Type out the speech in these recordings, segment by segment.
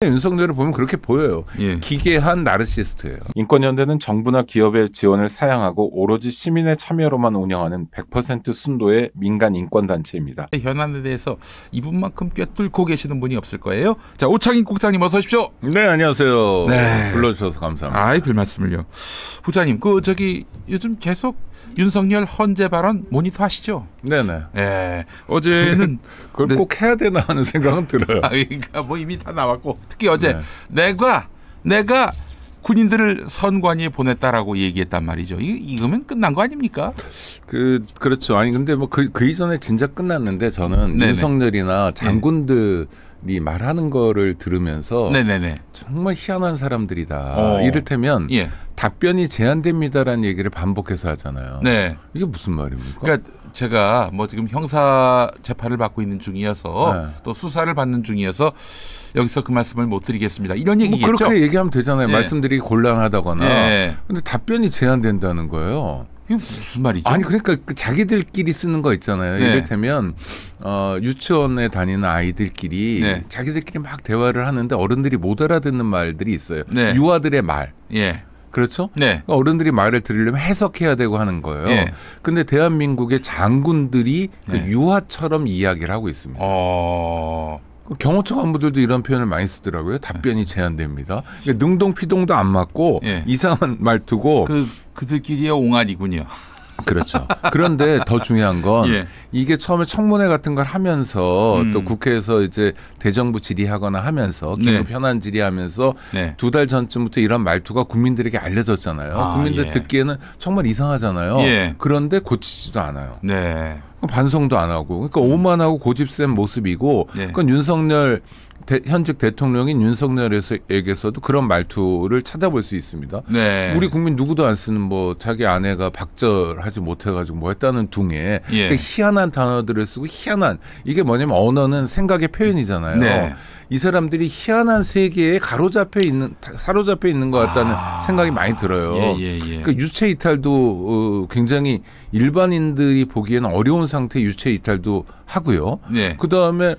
윤석열을 보면 그렇게 보여요. 예. 기괴한 나르시스트예요. 인권연대는 정부나 기업의 지원을 사양하고 오로지 시민의 참여로만 운영하는 100% 순도의 민간 인권단체입니다. 현안에 대해서 이분만큼 꿰뚫고 계시는 분이 없을 거예요. 자, 오창인 국장님 어서 오십시오. 네, 안녕하세요. 네. 불러주셔서 감사합니다. 아이, 별 말씀을요. 부장님, 요즘 계속 윤석열 헌재 발언 모니터 하시죠? 네네. 네. 어제는 그걸 꼭 해야 되나 하는 생각은 들어요. 그러니까 뭐 이미 다 나왔고, 특히 어제 내가 군인들을 선관위에 보냈다라고 얘기했단 말이죠. 이거면 끝난 거 아닙니까? 그렇죠. 아니 근데 뭐 그 이전에 진짜 끝났는데 저는 네네. 윤석열이나 장군들이 말하는 거를 들으면서 네네네. 정말 희한한 사람들이다. 이를테면 예. 답변이 제한됩니다라는 얘기를 반복해서 하잖아요. 네. 이게 무슨 말입니까? 그러니까 제가 뭐 지금 형사 재판을 받고 있는 중이어서 네. 또 수사를 받는 중이어서 여기서 그 말씀을 못 드리겠습니다. 이런 얘기겠죠. 뭐 그렇게 얘기하면 되잖아요. 네. 말씀드리기 곤란하다거나. 네. 근데 답변이 제한된다는 거예요. 이게 무슨 말이죠? 아니 그러니까 그 자기들끼리 쓰는 거 있잖아요. 네. 이를테면 유치원에 다니는 아이들끼리 네. 자기들끼리 막 대화를 하는데 어른들이 못 알아듣는 말들이 있어요. 네. 유아들의 말. 예. 그렇죠? 네. 그러니까 어른들이 말을 들으려면 해석해야 되고 하는 거예요. 예. 근데 대한민국의 장군들이 그 네. 유아처럼 이야기를 하고 있습니다. 경호처 간부들도 이런 표현을 많이 쓰더라고요. 답변이 제한됩니다. 그러니까 능동피동도 안 맞고 예. 이상한 말투고. 그들끼리의 옹알이군요. 그렇죠. 그런데 더 중요한 건 예. 이게 처음에 청문회 같은 걸 하면서 또 음. 국회에서 이제 대정부 질의하거나 하면서 긴급 네. 현안 질의하면서 네. 2달 전쯤부터 이런 말투가 국민들에게 알려졌잖아요. 국민들 예. 듣기에는 정말 이상하잖아요. 예. 그런데 고치지도 않아요. 네. 반성도 안 하고. 그러니까 오만하고 고집센 모습이고 네. 그건 윤석열 현직 대통령인 윤석열에게서도 그런 말투를 찾아볼 수 있습니다. 네. 우리 국민 누구도 안 쓰는 뭐 자기 아내가 박절하지 못해가지고 뭐 했다는 둥에 예. 그 희한한 단어들을 쓰고 희한한 이게 뭐냐면 언어는 생각의 표현이잖아요. 네. 이 사람들이 희한한 세계에 사로잡혀 있는 것 같다는 생각이 많이 들어요. 예. 그러니까 유체 이탈도 굉장히 일반인들이 보기에는 어려운 상태의 유체 이탈도 하고요. 네. 그 다음에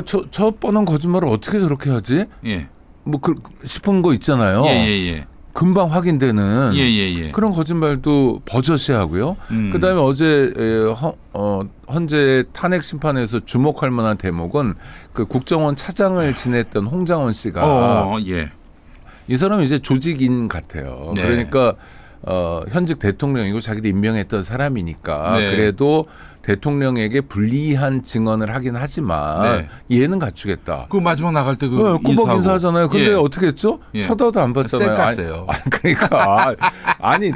저 뻔한 거짓말을 어떻게 저렇게 하지? 예. 뭐 싶은 거 있잖아요. 예. 금방 확인되는 예. 그런 거짓말도 버젓이 하고요. 그다음에 어제 헌재 탄핵 심판에서 주목할 만한 대목은 그 국정원 차장을 지냈던 홍장원 씨가 예. 이 사람은 이제 조직인 같아요. 네. 그러니까 현직 대통령이고 자기를 임명했던 사람이니까 네. 그래도 대통령에게 불리한 증언을 하긴 하지만 예는 갖추겠다. 그 마지막 나갈 때 꾸벅 인사하잖아요. 근데 예. 어떻게 했죠? 예. 쳐다도 안 봤잖아요. 쌩깠어요. 그러니까 아니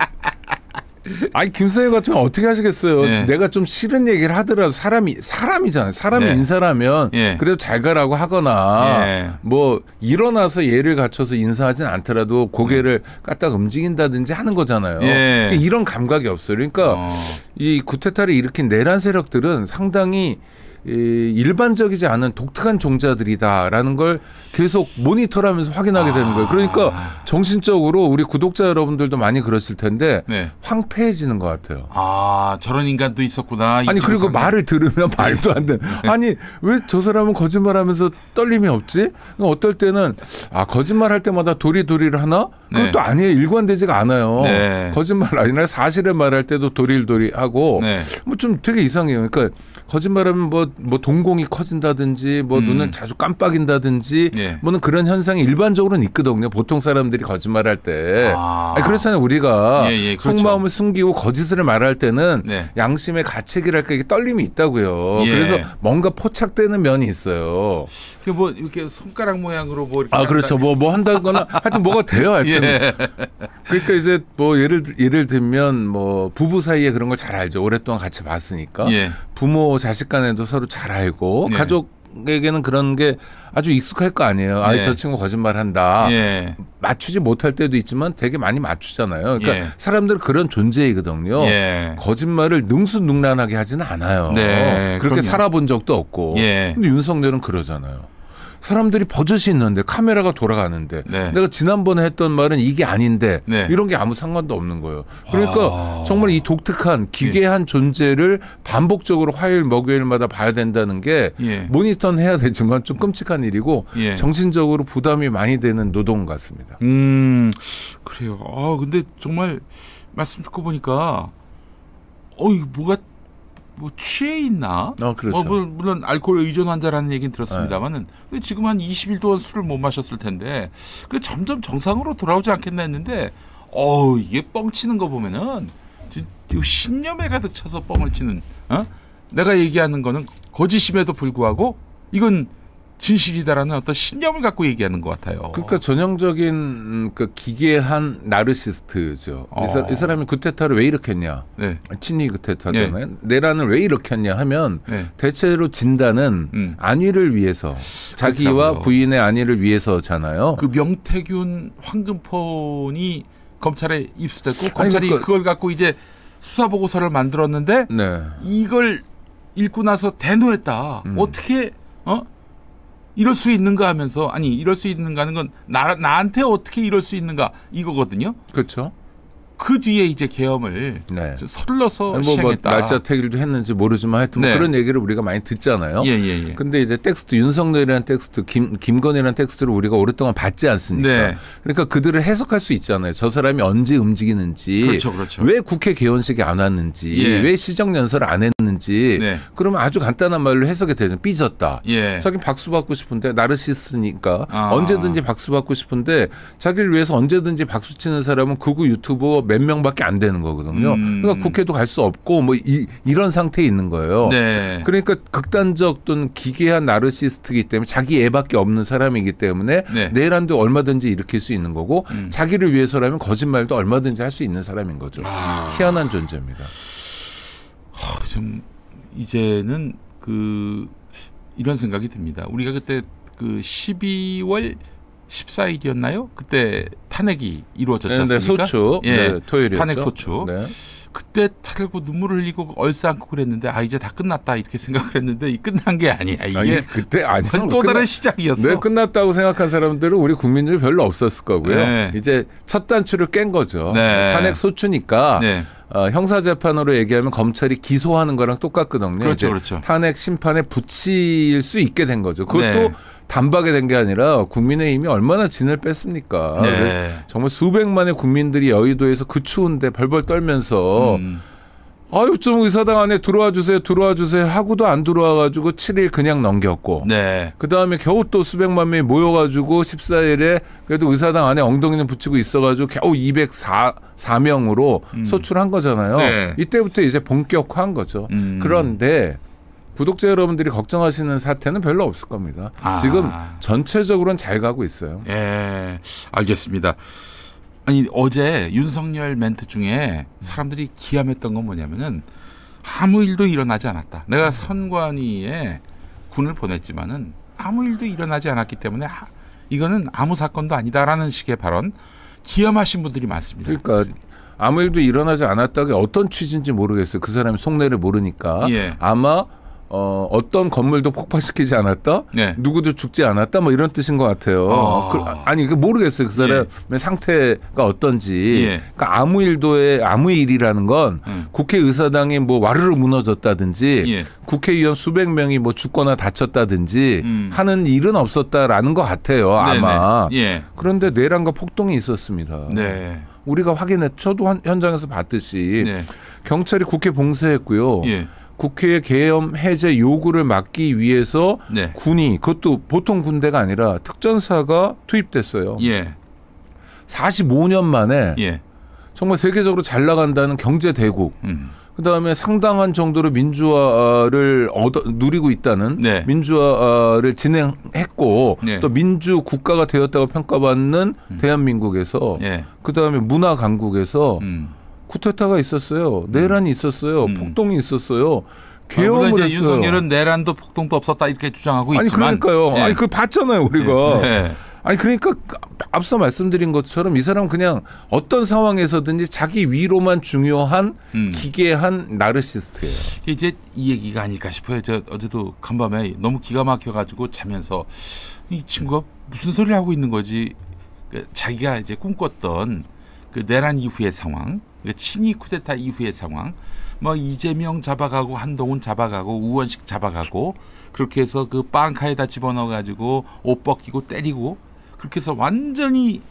김선영 같으면 어떻게 하시겠어요? 예. 내가 좀 싫은 얘기를 하더라도 사람이잖아요. 사람이 네. 인사라면 예. 그래도 잘 가라고 하거나 예. 뭐 일어나서 예를 갖춰서 인사하진 않더라도 고개를 까딱 움직인다든지 하는 거잖아요. 예. 그러니까 이런 감각이 없어요. 그러니까 이 구테타를 일으킨 내란 세력들은 상당히 일반적이지 않은 독특한 종자들이다라는 걸 계속 모니터하면서 확인하게 되는 거예요. 그러니까 정신적으로 우리 구독자 여러분들도 많이 그러실 텐데 네. 황폐해지는 것 같아요. 저런 인간도 있었구나. 아니 그리고 말을 들으면 말도 안 되는. 아니 왜 저 사람은 거짓말하면서 떨림이 없지? 어떨 때는 거짓말할 때마다 도리도리를 하나? 그것도 아니에요. 일관되지가 않아요. 네. 거짓말 아니라 사실을 말할 때도 도리도리하고 네. 뭐 좀 되게 이상해요. 그러니까 거짓말하면 뭐 동공이 커진다든지 뭐 눈을 자주 깜빡인다든지 네. 뭐는 그런 현상이 일반적으로는 있거든요. 보통 사람들이 거짓말할 때. 아니, 그렇잖아요. 우리가 그렇죠. 속마음을 숨기고 거짓을 말할 때는 네. 양심의 가책이랄까 이게 떨림이 있다고요. 예. 그래서 뭔가 포착되는 면이 있어요. 뭐 이렇게 손가락 모양으로 뭐 이렇게 그렇죠. 뭐 한다거나 하여튼 뭐가 돼요. 하여튼. 그러니까 이제 뭐 예를 들면 뭐 부부 사이에 그런 걸 잘 알죠. 오랫동안 같이 봤으니까. 부모 자식 간에도 서로 잘 알고 가족에게는 그런 게 아주 익숙할 거 아니에요. 저 친구 거짓말한다. 맞추지 못할 때도 있지만 되게 많이 맞추잖아요. 그러니까 사람들은 그런 존재이거든요. 거짓말을 능수능란하게 하지는 않아요. 그렇게 그럼요. 살아본 적도 없고. 근데 윤석열은 그러잖아요. 사람들이 버젓이 있는데 카메라가 돌아가는데 네. 내가 지난번에 했던 말은 이게 아닌데 네. 이런 게 아무 상관도 없는 거예요. 그러니까 정말 이 독특한 기괴한 존재를 반복적으로 화요일 목요일마다 봐야 된다는 게 모니터는 해야 되지만 좀 끔찍한 일이고 정신적으로 부담이 많이 되는 노동 같습니다. 그래요. 근데 정말 말씀 듣고 보니까 뭐가 뭐 취해 있나? 그렇죠. 물론 알코올 의존 환자라는 얘기는 들었습니다만은 지금 한 20일 동안 술을 못 마셨을 텐데 그 점점 정상으로 돌아오지 않겠나 했는데 이게 뻥치는 거 보면은 신념에 가득 차서 뻥을 치는 내가 얘기하는 거는 거짓임에도 불구하고 이건 진실이다라는 어떤 신념을 갖고 얘기하는 것 같아요. 그러니까 전형적인 그 기괴한 나르시스트죠. 이 사람이 구테타를 왜 일으켰냐. 네. 친위 구테타잖아요. 내란을 왜 일으켰냐 하면 대체로 진단은 안위를 위해서 자기와 그렇다고요. 부인의 안위를 위해서잖아요. 그 명태균 황금폰이 검찰에 입수됐고 검찰이 그걸 갖고 이제 수사보고서를 만들었는데 이걸 읽고 나서 대노했다. 어떻게 이럴 수 있는가 하면서 이럴 수 있는가 하는 건 나한테 어떻게 이럴 수 있는가 이거거든요. 그렇죠. 그 뒤에 이제 계엄을 서둘러서 시행했다. 날짜 태길도 했는지 모르지만 하여튼 그런 얘기를 우리가 많이 듣잖아요. 근데 이제 텍스트 윤석열이라는 텍스트 김건희라는 텍스트를 우리가 오랫동안 봤지 않습니까? 그러니까 그들을 해석할 수 있잖아요. 저 사람이 언제 움직이는지 그렇죠. 왜 국회 개원식에 안 왔는지 왜 시정연설을 안 했는지 그러면 아주 간단한 말로 해석이 되죠. 삐졌다. 자기는 박수 받고 싶은데 나르시스트니까 언제든지 박수 받고 싶은데 자기를 위해서 언제든지 박수 치는 사람은 극우 유튜버 몇 명밖에 안 되는 거거든요. 그러니까 국회도 갈 수 없고 뭐 이런 상태에 있는 거예요. 그러니까 극단적 또는 기괴한 나르시스트이기 때문에 자기 애밖에 없는 사람이기 때문에 내란도 얼마든지 일으킬 수 있는 거고 자기를 위해서라면 거짓말도 얼마든지 할 수 있는 사람인 거죠. 희한한 존재입니다. 좀 이제는 이런 생각이 듭니다. 우리가 그때 12월 14일이었나요? 그때 탄핵이 이루어졌지 않습니까? 소추. 토요일이었죠. 탄핵 소추. 그때 타들고 눈물을 흘리고 얼싸안고 그랬는데 이제 다 끝났다 이렇게 생각을 했는데 끝난 게 아니야. 이게 그때 또 다른 시작이었어. 끝났다고 생각한 사람들은 우리 국민 중에 별로 없었을 거고요. 이제 첫 단추를 깬 거죠. 탄핵 소추니까 형사재판으로 얘기하면 검찰이 기소하는 거랑 똑같거든요. 그렇죠. 탄핵 심판에 붙일 수 있게 된 거죠. 그것도 단박에 된 게 아니라 국민의힘이 얼마나 진을 뺐습니까? 정말 수백만의 국민들이 여의도에서 그 추운데 벌벌 떨면서 좀 의사당 안에 들어와 주세요 하고도 안 들어와가지고 7일 그냥 넘겼고 그다음에 겨우 또 수백만 명이 모여가지고 14일에 그래도 의사당 안에 엉덩이는 붙이고 있어가지고 겨우 204명으로 소출한 거잖아요. 이때부터 이제 본격화한 거죠. 그런데 구독자 여러분들이 걱정하시는 사태는 별로 없을 겁니다. 지금 전체적으로는 잘 가고 있어요. 알겠습니다. 어제 윤석열 멘트 중에 사람들이 기함했던 건 뭐냐면은 아무 일도 일어나지 않았다. 내가 선관위에 군을 보냈지만은 아무 일도 일어나지 않았기 때문에 이거는 아무 사건도 아니다라는 식의 발언 기함하신 분들이 많습니다. 그러니까 아무 일도 일어나지 않았다는 게 어떤 취지인지 모르겠어요. 그 사람이 속내를 모르니까 아마 어떤 건물도 폭파시키지 않았다? 누구도 죽지 않았다? 뭐 이런 뜻인 것 같아요. 모르겠어요. 그 사람의 상태가 어떤지. 그러니까 아무 일이라는 건 국회의사당이 뭐 와르르 무너졌다든지 국회의원 수백 명이 뭐 죽거나 다쳤다든지 하는 일은 없었다라는 것 같아요. 아마. 그런데 내란과 폭동이 있었습니다. 우리가 저도 현장에서 봤듯이 경찰이 국회 봉쇄했고요. 국회의 계엄 해제 요구를 막기 위해서 군이 그것도 보통 군대가 아니라 특전사가 투입됐어요. 45년 만에 정말 세계적으로 잘 나간다는 경제 대국. 그다음에 상당한 정도로 민주화를 누리고 있다는 민주화를 진행했고 또 민주 국가가 되었다고 평가받는 대한민국에서 그다음에 문화 강국에서 쿠데타가 있었어요. 내란이 있었어요. 폭동이 있었어요. 계엄을 이제 했어요. 윤석열은 내란도 폭동도 없었다 이렇게 주장하고 있지만 그러니까요. 그 봤잖아요 우리가. 아니 그러니까 앞서 말씀드린 것처럼 이 사람은 그냥 어떤 상황에서든지 자기 위로만 중요한 기괴한 나르시스트예요. 이제 이 얘기가 아닐까 싶어요. 저 어제도 간밤에 너무 기가 막혀가지고 자면서 이 친구가 무슨 소리를 하고 있는 거지. 자기가 이제 꿈꿨던 그 내란 이후의 상황, 친이 쿠데타 이후의 상황, 뭐 이재명 잡아가고 한동훈 잡아가고 우원식 잡아가고 그렇게 해서 그 빵카에다 집어넣어가지고 옷 벗기고 때리고 그렇게 해서 완전히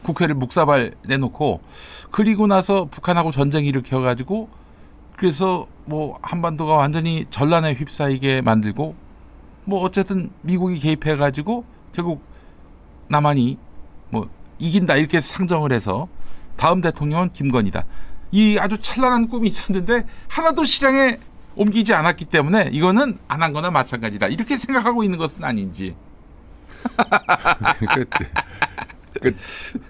국회를 묵사발 내놓고 그리고 나서 북한하고 전쟁 일으켜가지고 그래서 뭐 한반도가 완전히 전란에 휩싸이게 만들고 뭐 어쨌든 미국이 개입해가지고 결국 남한이 뭐 이긴다 이렇게 상정을 해서 다음 대통령은 김건희다. 이 아주 찬란한 꿈이 있었는데 하나도 실행에 옮기지 않았기 때문에 이거는 안 한 거나 마찬가지다. 이렇게 생각하고 있는 것은 아닌지.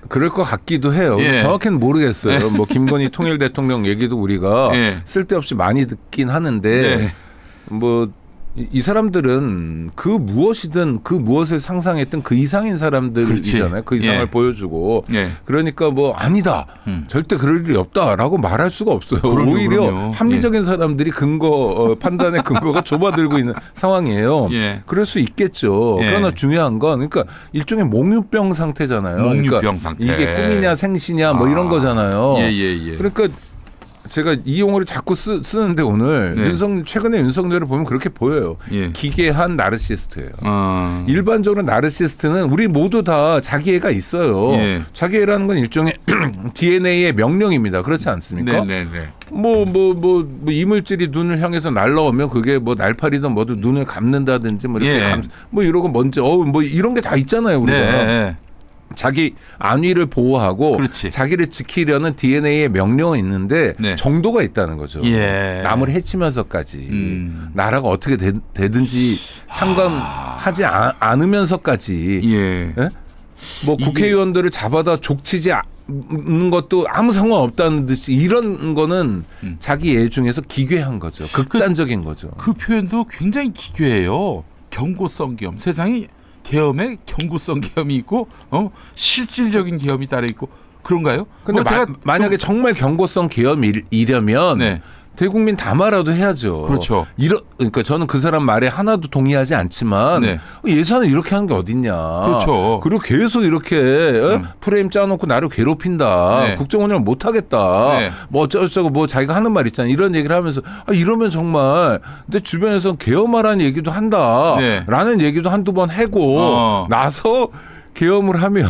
그럴 것 같기도 해요. 예. 정확히는 모르겠어요. 뭐 김건희 통일 대통령 얘기도 우리가 쓸데없이 많이 듣긴 하는데 뭐 이 사람들은 그 무엇이든 그 무엇을 상상했던 그 이상인 사람들이잖아요. 그 이상을 보여주고 그러니까 뭐 아니다. 절대 그럴 일이 없다라고 말할 수가 없어요. 오히려 합리적인 사람들이 판단의 근거가 좁아들고 있는 상황이에요. 그럴 수 있겠죠. 그러나 중요한 건 그러니까 일종의 몽유병 상태잖아요. 몽유병 그러니까 상태. 이게 꿈이냐 생시냐 뭐 이런 거잖아요. 그러니까 제가 이 용어를 자꾸 쓰는데 오늘 최근에 윤석열을 보면 그렇게 보여요. 기괴한 나르시스트예요. 일반적으로 나르시스트는 우리 모두 다 자기애가 있어요. 자기애라는 건 일종의 DNA의 명령입니다. 그렇지 않습니까? 뭐 이물질이 눈을 향해서 날라오면 그게 뭐 날파리든 뭐든 눈을 감는다든지 뭐 이렇게 뭐 이러고 먼저 뭐 이런 게 다 있잖아요. 우리가. 자기 안위를 보호하고 자기를 지키려는 DNA의 명령은 있는데 정도가 있다는 거죠. 남을 해치면서까지 나라가 어떻게 되든지 상관하지 않으면서까지 뭐 국회의원들을 잡아다 족치지 않는 것도 아무 상관없다는 듯이 이런 거는 자기 애 중에서 기괴한 거죠. 극단적인 거죠. 그 표현도 굉장히 기괴해요. 경고성 계엄. 세상이 계엄에 경고성 계엄이 있고 실질적인 계엄이 따로 있고 그런가요? 근데 만약에 정말 경고성 계엄이려면 대국민 담화라도 해야죠. 그렇죠. 그러니까 저는 그 사람 말에 하나도 동의하지 않지만 예산을 이렇게 하는 게 어딨냐. 그렇죠. 그리고 계속 이렇게 프레임 짜놓고 나를 괴롭힌다. 국정운영을 못하겠다. 뭐 어쩌고 뭐 자기가 하는 말 있잖아요. 이런 얘기를 하면서 이러면 정말 내 주변에서 계엄하라는 얘기도 한다. 라는 얘기도 한두 번 하고 나서 계엄을 하면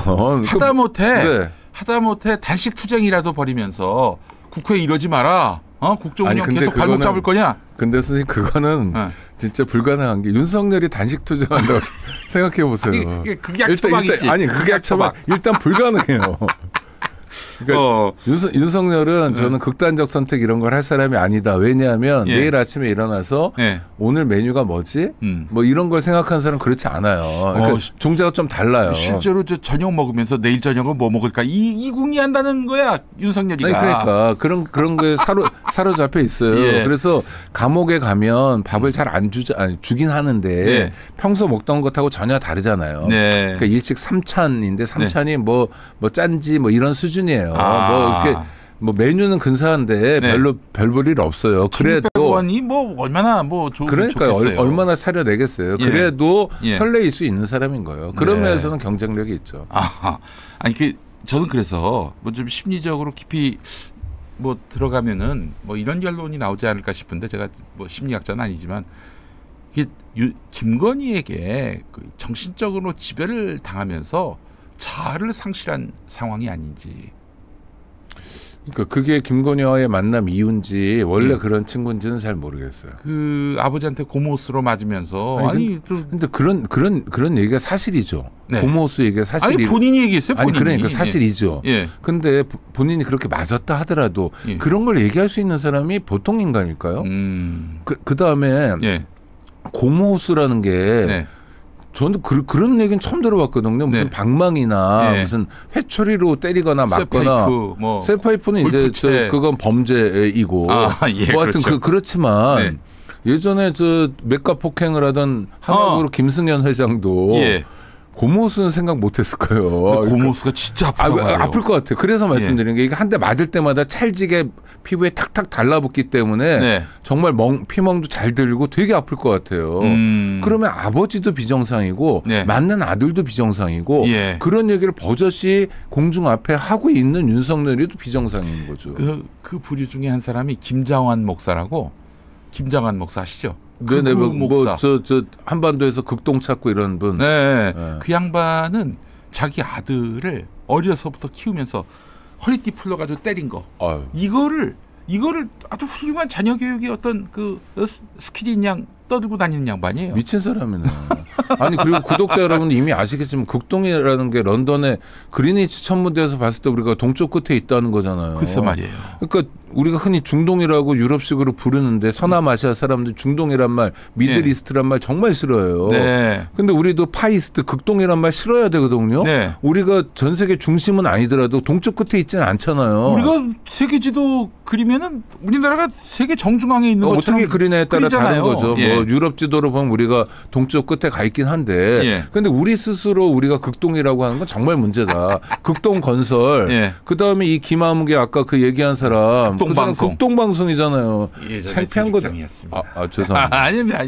하다못해 단식 투쟁이라도 벌이면서 국회에 이러지 마라. 국정운영 계속 발목 잡을 거냐? 근데 선생님 그거는 진짜 불가능한 게 윤석열이 단식 투쟁한다고 생각해 보세요. 극약 처방이지. 극약 처방. 일단 불가능해요. 그러니까 윤석열은 저는 극단적 선택 이런 걸 할 사람이 아니다. 왜냐하면 내일 아침에 일어나서 오늘 메뉴가 뭐지? 뭐 이런 걸 생각하는 사람은 그렇지 않아요. 그러니까 종자가 좀 달라요. 실제로 저녁 먹으면서 내일 저녁은 뭐 먹을까 이 궁리한다는 거야 윤석열이가. 그러니까 그런 거에 사로잡혀 있어요. 그래서 감옥에 가면 밥을 잘 안 주긴 하는데 평소 먹던 것하고 전혀 다르잖아요. 그러니까 일식 3찬인데 3찬이 뭐 짠지 뭐 이런 수준이에요. 뭐 이렇게 뭐 메뉴는 근사한데 별 볼 일 없어요. 그래도 1,600원이 뭐 얼마나 뭐 그러니까 얼마나 차려내겠어요. 그래도 설레일 수 있는 사람인 거예요. 그런 면에서는 경쟁력이 있죠. 아니 저는 그래서 뭐 좀 심리적으로 깊이 뭐 들어가면은 뭐 이런 결론이 나오지 않을까 싶은데 제가 뭐 심리학자는 아니지만 이게 김건희에게 정신적으로 지배를 당하면서 자아를 상실한 상황이 아닌지. 그러니까 그게 김건희와의 만남 이유인지 원래 그런 친구인지는 잘 모르겠어요. 그 아버지한테 고모스로 맞으면서 근데 그런 얘기가 사실이죠. 고모스 얘기가 사실이. 아니 본인이 얘기했어요. 본인이. 그러니까 사실이죠. 근데 본인이 그렇게 맞았다 하더라도 그런 걸 얘기할 수 있는 사람이 보통 인간일까요? 그 다음에 고모스라는 게. 저는 그런 얘기는 처음 들어봤거든요. 무슨 방망이나 무슨 회초리로 때리거나 맞거나. 쇠파이프는 이제 그건 범죄이고. 뭐 하여튼 그렇죠. 그렇지만 예전에 저 맥가 폭행을 하던 한국으로 김승현 회장도 고모수는 생각 못했을 거예요. 고모수가 진짜 아프다고 해요. 아플 것 같아요. 그래서 말씀드린 게 이게 한 대 맞을 때마다 찰지게 피부에 탁탁 달라붙기 때문에 정말 피멍도 잘 들고 되게 아플 것 같아요. 그러면 아버지도 비정상이고 맞는 아들도 비정상이고 그런 얘기를 버젓이 공중 앞에 하고 있는 윤석열이도 비정상인 거죠. 그 부류 중에 한 사람이 김장환 목사라고. 김장환 목사 아시죠? 네네, 저 한반도에서 극동 찾고 이런 분. 네. 그 양반은 자기 아들을 어려서부터 키우면서 허리띠 풀러가지고 때린 거. 아유. 이거를 아주 훌륭한 자녀 교육의 어떤 그 스킬인 양 떠들고 다니는 양반이에요. 미친 사람이네. 아니 그리고 구독자 여러분 이미 아시겠지만 극동이라는 게 런던의 그리니치 천문대에서 봤을 때 우리가 동쪽 끝에 있다는 거잖아요. 글쎄 말이에요. 그러니까 우리가 흔히 중동이라고 유럽식으로 부르는데 서남아시아 사람들 중동이란 말, 미들이스트란 말 정말 싫어해요. 근데 우리도 파이스트, 극동이란 말 싫어야 되거든요. 우리가 전 세계 중심은 아니더라도 동쪽 끝에 있지는 않잖아요. 우리가 세계 지도 그리면은 우리나라가 세계 정중앙에 있는 것처럼 어떻게 그리냐에 따라 다른 거죠. 뭐 유럽 지도로 보면 우리가 동쪽 끝에 가 있긴 한데 근데 우리 스스로 우리가 극동이라고 하는 건 정말 문제다. 극동 건설. 그다음에 이 김아무개 아까 그 얘기한 사람 극동방송이잖아요. 창피한 거죠. 죄송합니다. 아닙니다.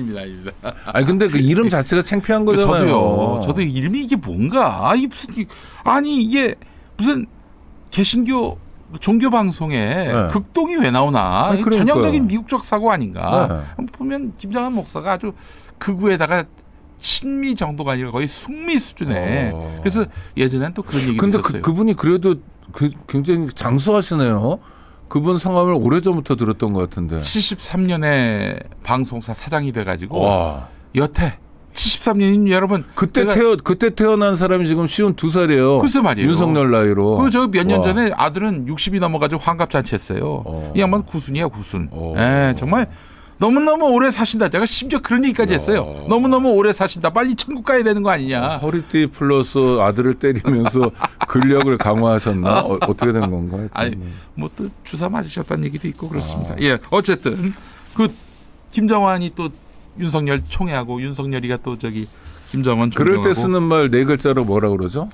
아니 근데 그 이름 자체가 창피한 거잖아요. 저도 이름이 이게 뭔가 이게 무슨 개신교 종교 방송에 극동이 왜 나오나? 전형적인 미국적 사고 아닌가? 보면 김장환 목사가 아주 극우에다가 친미 정도가 아니라 거의 숙미 수준에. 그래서 예전엔 또 그런 얘기도 있었어요. 근데 그분이 그래도 굉장히 장수하시네요. 그분 성함을 오래전부터 들었던 것 같은데. 73년에 방송사 사장이 돼가지고 여태 73년인 여러분. 그때 태어난 사람이 지금 52살이에요. 글쎄 말이에요. 윤석열 나이로. 저 몇 년 전에 아들은 60이 넘어가지고 환갑잔치 했어요. 이 양반 구순이야 구순. 정말 너무너무 오래 사신다. 제가 심지어 그런 얘기까지 했어요. 너무너무 오래 사신다. 빨리 천국 가야 되는 거 아니냐. 허리띠 플러스 아들을 때리면서 근력을 강화하셨나? 어떻게 된 건가요? 아니 뭐 또 주사 맞으셨다는 얘기도 있고 그렇습니다. 어쨌든 그 김정환이 또 윤석열 총애하고 윤석열이가 또 김정환 그럴 때 쓰는 말 네 글자로 뭐라 그러죠?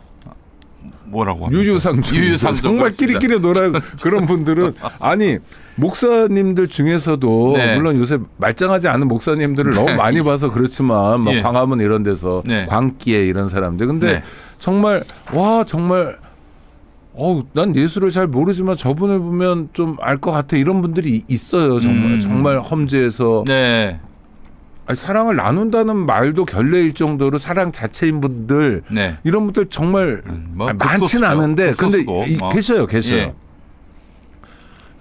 뭐라고 합니까? 유유상종. 정말 끼리끼리 놀아 그런 분들은 아니 목사님들 중에서도 물론 요새 말짱하지 않은 목사님들을 너무 많이 봐서 그렇지만 막 광화문 이런 데서 광기에 이런 사람들 근데 정말 난 예수를 잘 모르지만 저분을 보면 좀 알 것 같아 이런 분들이 있어요. 정말 험지에서 아니, 사랑을 나눈다는 말도 결례일 정도로 사랑 자체인 분들 이런 분들 정말 많지는 않은데 근데 계셔요.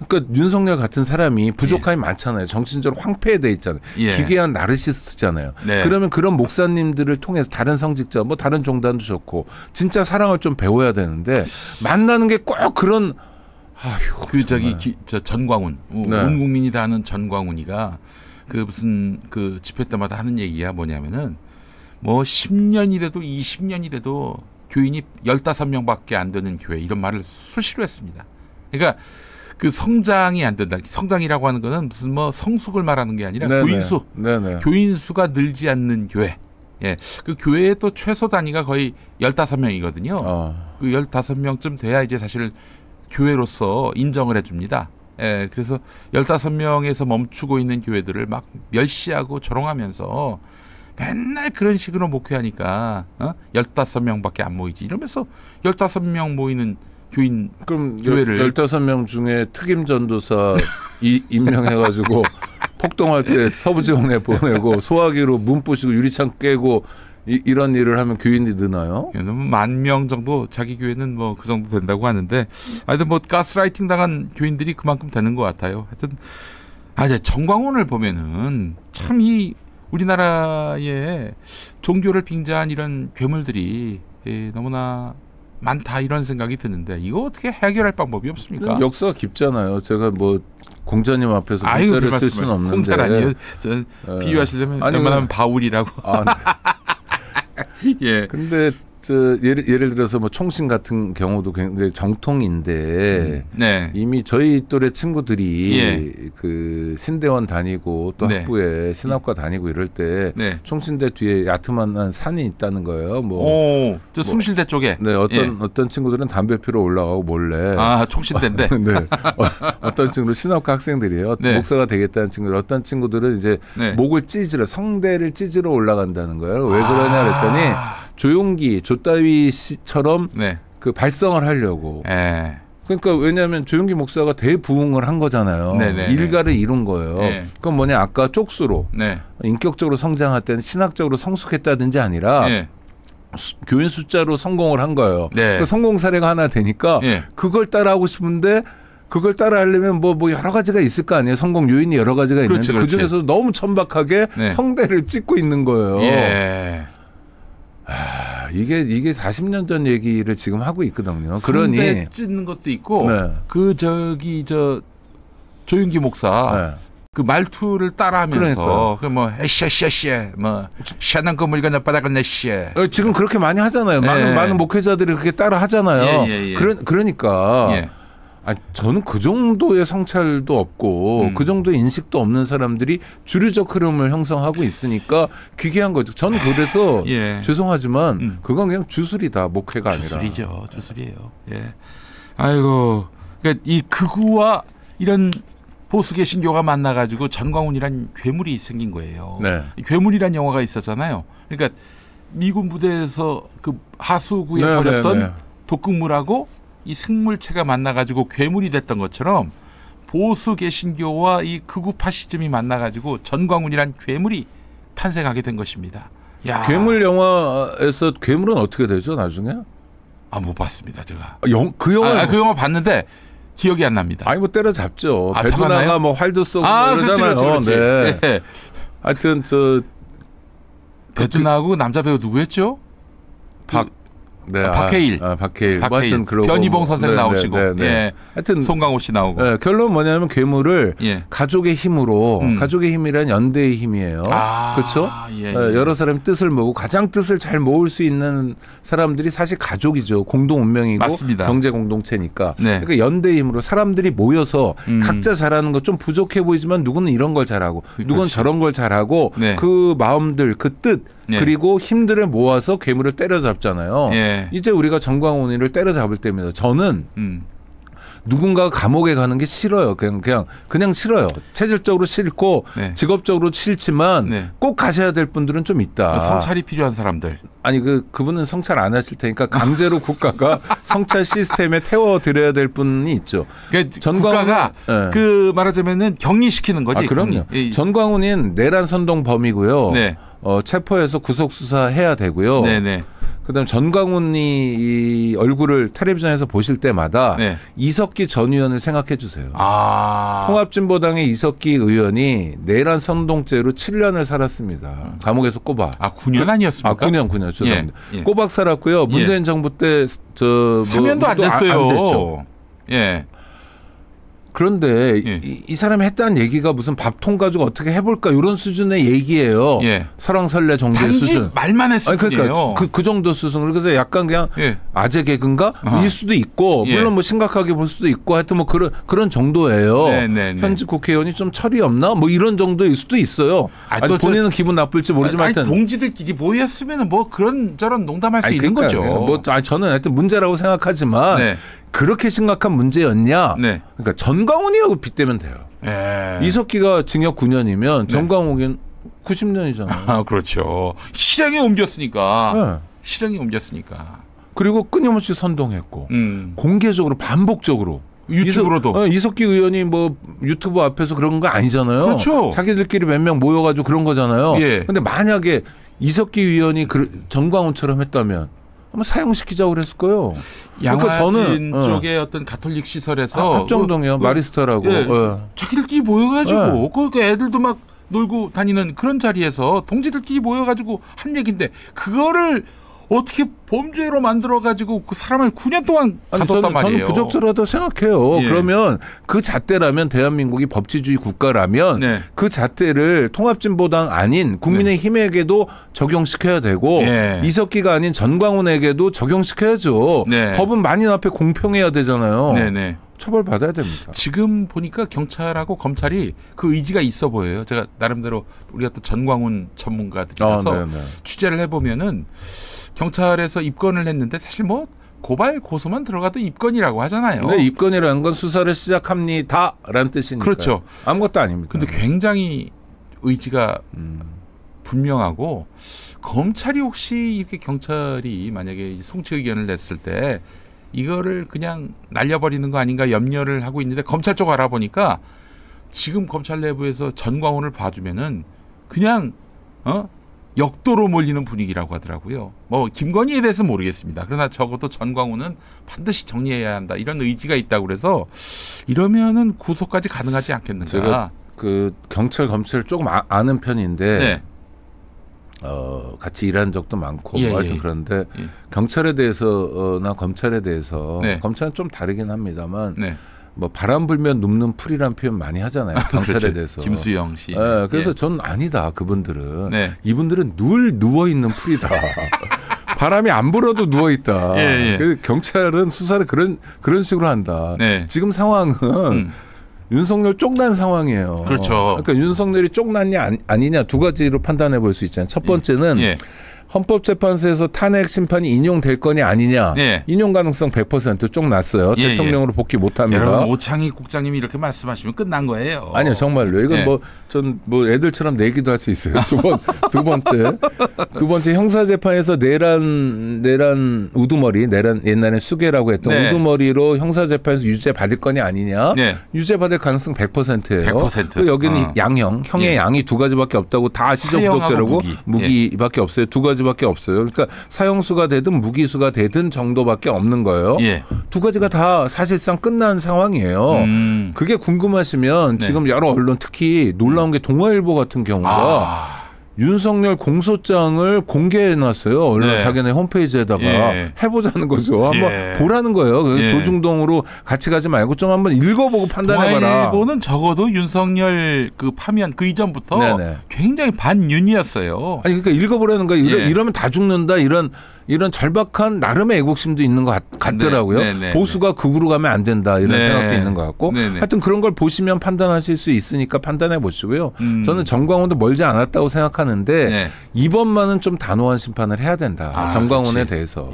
그러니까 윤석열 같은 사람이 부족함이 많잖아요. 정신적으로 황폐돼 있잖아요. 기괴한 나르시스트잖아요. 그러면 그런 목사님들을 통해서 다른 성직자 뭐 다른 종단도 좋고 진짜 사랑을 좀 배워야 되는데 만나는 게 꼭 그런 전광훈 온 국민이 다 아는 전광훈이가 무슨 집회 때마다 하는 얘기가 뭐냐면은 뭐 10년이라도 20년이라도 교인이 15명밖에 안 되는 교회 이런 말을 수시로 했습니다. 그러니까 그 성장이 안 된다. 성장이라고 하는 거는 무슨 뭐 성숙을 말하는 게 아니라 교인 수가 늘지 않는 교회. 그 교회의 또 최소 단위가 거의 15명이거든요. 그 15명쯤 돼야 이제 사실 교회로서 인정을 해줍니다. 그래서 15명에서 멈추고 있는 교회들을 막 멸시하고 조롱하면서 맨날 그런 식으로 목회하니까 15명밖에 안 모이지 이러면서 15명 모이는 교인 그럼 교회를 15명 중에 특임 전도사 임명해가지고 폭동할 때 서부지원에 보내고 소화기로 문 부시고 유리창 깨고 이런 일을 하면 교인이 느나요? 10,000명 정도 자기 교회는 뭐 그 정도 된다고 하는데 하여튼 뭐 가스라이팅 당한 교인들이 그만큼 되는 것 같아요. 하여튼 정광훈을 보면은 참 이 우리나라의 종교를 빙자한 이런 괴물들이 너무나 많다 이런 생각이 드는데 이거 어떻게 해결할 방법이 없습니까? 역사가 깊잖아요. 제가 뭐 공자님 앞에서 공자를 쓸 수는 없는데. 공자 아니에요. 비유하시려면 웬만하면 바울이라고. 근데 예를 들어서 뭐 총신 같은 경우도 굉장히 정통인데 네. 이미 저희 또래 친구들이 그 신대원 다니고 또 학부에 신학과 다니고 이럴 때 총신대 뒤에 야트만한 산이 있다는 거예요. 저 숭실대 쪽에. 네, 어떤 친구들은 담배 피러 올라가고 몰래. 아, 총신대인데. 네. 어떤 친구들 신학과 학생들이에요. 목사가 되겠다는 친구들. 어떤 친구들은 이제 목을 찢으러 성대를 찢으러 올라간다는 거예요. 왜 그러냐 그랬더니 조용기, 조따위처럼 그 발성을 하려고. 그러니까 왜냐하면 조용기 목사가 대부흥을 한 거잖아요. 일가를 이룬 거예요. 그건 뭐냐 아까 쪽수로 인격적으로 성장할 때는 신학적으로 성숙했다든지 아니라 교인 숫자로 성공을 한 거예요. 그러니까 성공 사례가 하나 되니까 그걸 따라하고 싶은데 그걸 따라하려면 뭐 여러 가지가 있을 거 아니에요. 성공 요인이 여러 가지가 있는데 그 중에서 너무 천박하게 성대를 찍고 있는 거예요. 이게 40년 전 얘기를 지금 하고 있거든요. 성대 찢는 것도 있고 조윤기 목사 그 말투를 따라하면서 그 뭐 에샤샤샤 뭐 샤난 거 물건 바닥을 내시에 지금 그렇게 많이 하잖아요. 많은 목회자들이 그렇게 따라 하잖아요. 그러니까 저는 그 정도의 성찰도 없고 그 정도의 인식도 없는 사람들이 주류적 흐름을 형성하고 있으니까 기괴한 거죠. 저는 그래서 죄송하지만 그건 그냥 주술이다. 목회가 아니라. 주술이에요. 아이고, 그러니까 이 극우와 이런 보수 개신교가 만나가지고 전광훈이란 괴물이 생긴 거예요. 괴물이란 영화가 있었잖아요. 그러니까 미군 부대에서 그 하수구에 버렸던 독극물하고 이 생물체가 만나가지고 괴물이 됐던 것처럼 보수 개신교와 이 극우 파시즘이 만나가지고 전광훈이란 괴물이 탄생하게 된 것입니다. 괴물 영화에서 괴물은 어떻게 되죠 나중에? 못 봤습니다 제가. 그 영화 그 영화 봤는데 기억이 안 납니다. 아니 뭐 때려잡죠. 배두나가 뭐 활도 쏘고 그러잖아요. 그렇지. 하여튼 배두나하고 남자 배우 누구였죠? 박해일. 박해일. 변희봉 선생 나오시고. 하여튼 송강호 씨 나오고. 결론 뭐냐면 괴물을 가족의 힘으로 가족의 힘이란 연대의 힘이에요. 그렇죠? 여러 사람의 뜻을 모으고 가장 뜻을 잘 모을 수 있는 사람들이 사실 가족이죠. 공동 운명이고 맞습니다. 경제 공동체니까. 그러니까 연대의 힘으로 사람들이 모여서 각자 잘하는 거 좀 부족해 보이지만 누구는 이런 걸 잘하고 누구는 저런 걸 잘하고 그 마음들, 그 뜻 그리고 힘들을 모아서 괴물을 때려잡잖아요. 이제 우리가 전광훈이를 때려잡을 때입니다. 저는 누군가가 감옥에 가는 게 싫어요. 그냥 싫어요. 체질적으로 싫고 직업적으로 싫지만 꼭 가셔야 될 분들은 좀 있다. 성찰이 필요한 사람들. 아니 그분은 성찰 안 하실 테니까 강제로 국가가 성찰 시스템에 태워드려야 될 분이 있죠. 그러니까 국가가 그 말하자면은 격리시키는 거지. 그럼요. 전광훈은 내란 선동 범이고요. 체포해서 구속 수사해야 되고요. 그다음 전광훈이 이 얼굴을 텔레비전에서 보실 때마다 이석기 전 의원을 생각해 주세요. 통합진보당의 이석기 의원이 내란 선동죄로 7년을 살았습니다. 감옥에서 꼬박. 9년 아니었습니까? 9년 죄송합니다. 꼬박 살았고요. 문재인 정부 때 3년도 안 됐어요. 안 됐죠. 그런데 이 사람이 했다는 얘기가 무슨 밥통 가지고 어떻게 해볼까 이런 수준의 얘기예요. 설왕설래 정도의 수준. 말만 했을 뿐이에요. 그 정도 수준. 그래서 약간 그냥 아재 개그인가? 일 수도 있고 물론 뭐 심각하게 볼 수도 있고 하여튼 뭐 그런 정도예요. 현직 국회의원이 좀 철이 없나? 뭐 이런 정도일 수도 있어요. 아니, 본인은 기분 나쁠지 모르지만 하여튼 동지들끼리 모였으면 뭐 그런 저런 농담할 수 있는 거죠. 저는 하여튼 문제라고 생각하지만 그렇게 심각한 문제였냐? 그러니까 전광훈이하고 빗대면 돼요. 이석기가 징역 9년이면 전광훈은 90년이잖아요. 그렇죠. 실형이 옮겼으니까. 실형이 옮겼으니까. 그리고 끊임없이 선동했고 공개적으로 반복적으로. 유튜브로도. 이석기 의원이 뭐 유튜브 앞에서 그런 거 아니잖아요. 그렇죠. 자기들끼리 몇 명 모여가지고 그런 거잖아요. 근데 만약에 이석기 의원이 전광훈처럼 했다면 아마 사형시키자고 그랬을 거예요. 양화진 쪽의 어떤 가톨릭 시설에서 합정동이요. 마리스타라고. 자기들끼리 모여가지고 그 애들도 막 놀고 다니는 그런 자리에서 동지들끼리 모여가지고 한 얘기인데 그거를 어떻게 범죄로 만들어가지고 그 사람을 9년 동안 가뒀단 말이에요. 저는 부적절하다고 생각해요. 예. 그러면 그 잣대라면 대한민국이 법치주의 국가라면 네. 그 잣대를 통합진보당 아닌 국민의힘에게도 적용시켜야 되고 예. 이석기가 아닌 전광훈에게도 적용시켜야죠. 네. 법은 만인 앞에 공평해야 되잖아요. 네네. 처벌받아야 됩니다. 지금 보니까 경찰하고 검찰이 그 의지가 있어 보여요. 제가 나름대로 우리가 또 전광훈 전문가들이라서 취재를 해보면은 경찰에서 입건을 했는데 사실 뭐 고발 고소만 들어가도 입건이라고 하잖아요. 네, 입건이라는 건 수사를 시작합니다라는 뜻이니까. 그렇죠. 아무것도 아닙니다. 근데 굉장히 의지가 분명하고 검찰이 혹시 이렇게 경찰이 만약에 송치 의견을 냈을 때 이거를 그냥 날려버리는 거 아닌가 염려를 하고 있는데 검찰 쪽 알아보니까 지금 검찰 내부에서 전광훈을 봐주면은 그냥 역도로 몰리는 분위기라고 하더라고요. 뭐 김건희에 대해서 모르겠습니다. 그러나 적어도 전광훈은 반드시 정리해야 한다 이런 의지가 있다고 그래서 이러면은 구속까지 가능하지 않겠는가. 제가 그 경찰 검찰을 조금 아는 편인데. 네. 같이 일한 적도 많고 하여튼 그런데 경찰에 대해서나 검찰에 대해서 네. 검찰은 좀 다르긴 합니다만 네. 뭐 바람 불면 눕는 풀이란 표현 많이 하잖아요. 경찰에 그렇죠. 대해서. 김수영 씨. 네, 그래서 저는 아니다. 그분들은. 네. 이분들은 늘 누워있는 풀이다. 바람이 안 불어도 누워있다. 경찰은 수사를 그런 식으로 한다. 네. 지금 상황은 윤석열 쫑난 상황이에요. 그렇죠. 그러니까 윤석열이 쫑났냐 아니냐 두 가지로 판단해 볼 수 있잖아요. 첫 번째는 헌법재판소에서 탄핵 심판이 인용될 거냐 아니냐. 인용 가능성 100% 쫑났어요. 대통령으로 복귀 못합니다. 여러분 오창익 국장님이 이렇게 말씀하시면 끝난 거예요. 아니요. 정말로. 이건 전 애들처럼 내기도 할 수 있어요. 두 번째 형사재판에서 내란 우두머리 옛날에 수계라고 했던 우두머리로 형사재판에서 유죄 받을 거냐 아니냐. 유죄 받을 가능성 100%예요. 100%. 여기는 형의 양이 두 가지밖에 없다고 다 아시죠? 구독자라고 무기밖에 없어요. 두 가지밖에 없어요. 그러니까 사형수가 되든 무기수가 되든 정도밖에 없는 거예요. 두 가지가 다 사실상 끝난 상황이에요. 그게 궁금하시면 지금 여러 언론 특히 놀라운 게 동아일보 같은 경우가 윤석열 공소장을 공개해놨어요. 언론 자기네 홈페이지에다가 해보자는 거죠. 한번 보라는 거예요. 조중동으로 같이 가지 말고 좀 한번 읽어보고 판단해봐라. 동아일보는 적어도 윤석열 그 파면 그 이전부터 굉장히 반윤이었어요. 아니 그러니까 읽어보라는 거예요. 이러면 다 죽는다 이런 절박한 나름의 애국심도 있는 것 같더라고요. 보수가 극으로 가면 안 된다 이런 생각도 있는 것 같고 하여튼 그런 걸 보시면 판단하실 수 있으니까 판단해 보시고요. 저는 전광훈도 멀지 않았다고 생각하는데 이번만은 좀 단호한 심판을 해야 된다. 전광훈에 대해서.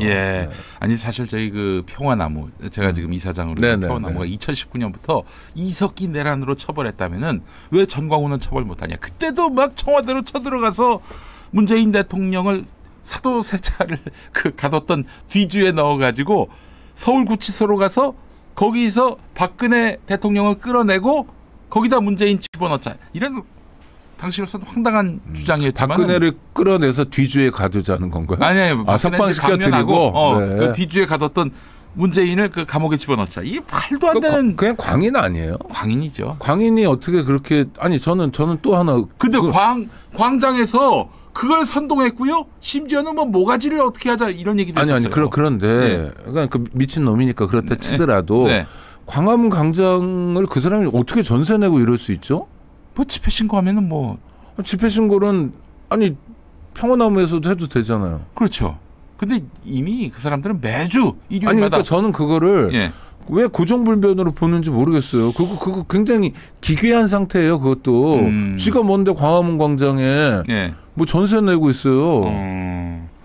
아니 사실 저희 그 평화나무 제가 지금 이사장으로 평화나무가 2019년부터 이석기 내란으로 처벌했다면은 왜 전광훈은 처벌 못하냐. 그때도 막 청와대로 쳐들어가서 문재인 대통령을 사도세차를 가뒀던 뒤주에 넣어가지고 서울구치소로 가서 거기서 박근혜 대통령을 끌어내고 거기다 문재인 집어넣자 이런 당시로서는 황당한 주장이었지만 박근혜를 끌어내서 뒤주에 가두자는 건가요? 아니에요. 석방시켜드리고 그 뒤주에 가뒀던 문재인을 그 감옥에 집어넣자. 이게 말도 안 되는. 그냥 광인 아니에요? 광인이죠. 광인이 어떻게 그렇게 저는 또 하나. 근데 광장에서 그걸 선동했고요. 심지어는 뭐 모가지를 어떻게 하자 이런 얘기도 했었어요. 그런데 그러니까 미친 놈이니까 그렇다 치더라도 광화문 광장을 그 사람이 어떻게 전세 내고 이럴 수 있죠? 뭐 집회 신고하면은 집회 신고는 평화나무에서도 해도 되잖아요. 그렇죠. 근데 이미 그 사람들은 매주 일요일마다 그러니까 저는 그거를 왜 고정불변으로 보는지 모르겠어요. 그거 굉장히 기괴한 상태예요. 그것도 지가 뭔데 광화문 광장에 뭐 전세 내고 있어요.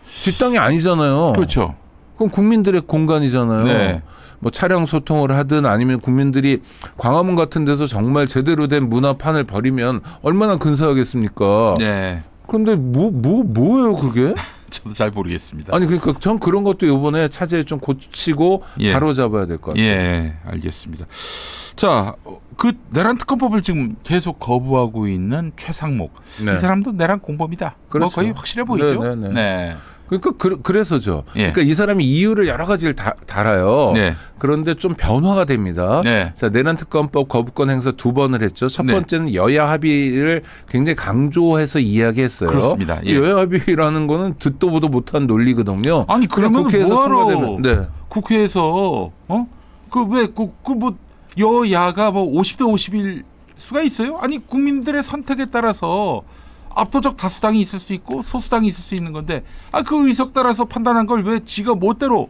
지 땅이 아니잖아요. 그렇죠. 그럼 국민들의 공간이잖아요. 뭐 차량 소통을 하든 아니면 국민들이 광화문 같은 데서 정말 제대로 된 문화판을 벌이면 얼마나 근사하겠습니까? 그런데 뭐예요 그게? 저도 잘 모르겠습니다. 아니 그러니까 전 그런 것도 이번에 차제에 좀 고치고 바로 잡아야 될 것 같아요. 알겠습니다. 자, 그 내란 특검법을 지금 계속 거부하고 있는 최상목 이 사람도 내란 공범이다. 그렇죠. 뭐 거의 확실해 보이죠. 그러니까 그래서죠. 예. 그러니까 이 사람이 이유를 여러 가지를 달아요. 네. 그런데 좀 변화가 됩니다. 네. 자, 내란 특검법 거부권 행사 2번을 했죠. 첫 번째는 여야 합의를 굉장히 강조해서 이야기했어요. 그렇습니다. 예. 여야 합의라는 거는 듣도 보도 못한 논리거든요. 아니 그러면 뭐하러 네. 국회에서 뭐 여야가 뭐 50대 50일 수가 있어요? 아니 국민들의 선택에 따라서 압도적 다수당이 있을 수 있고 소수당이 있을 수 있는 건데 그 의석 따라서 판단한 걸 왜 지가 멋대로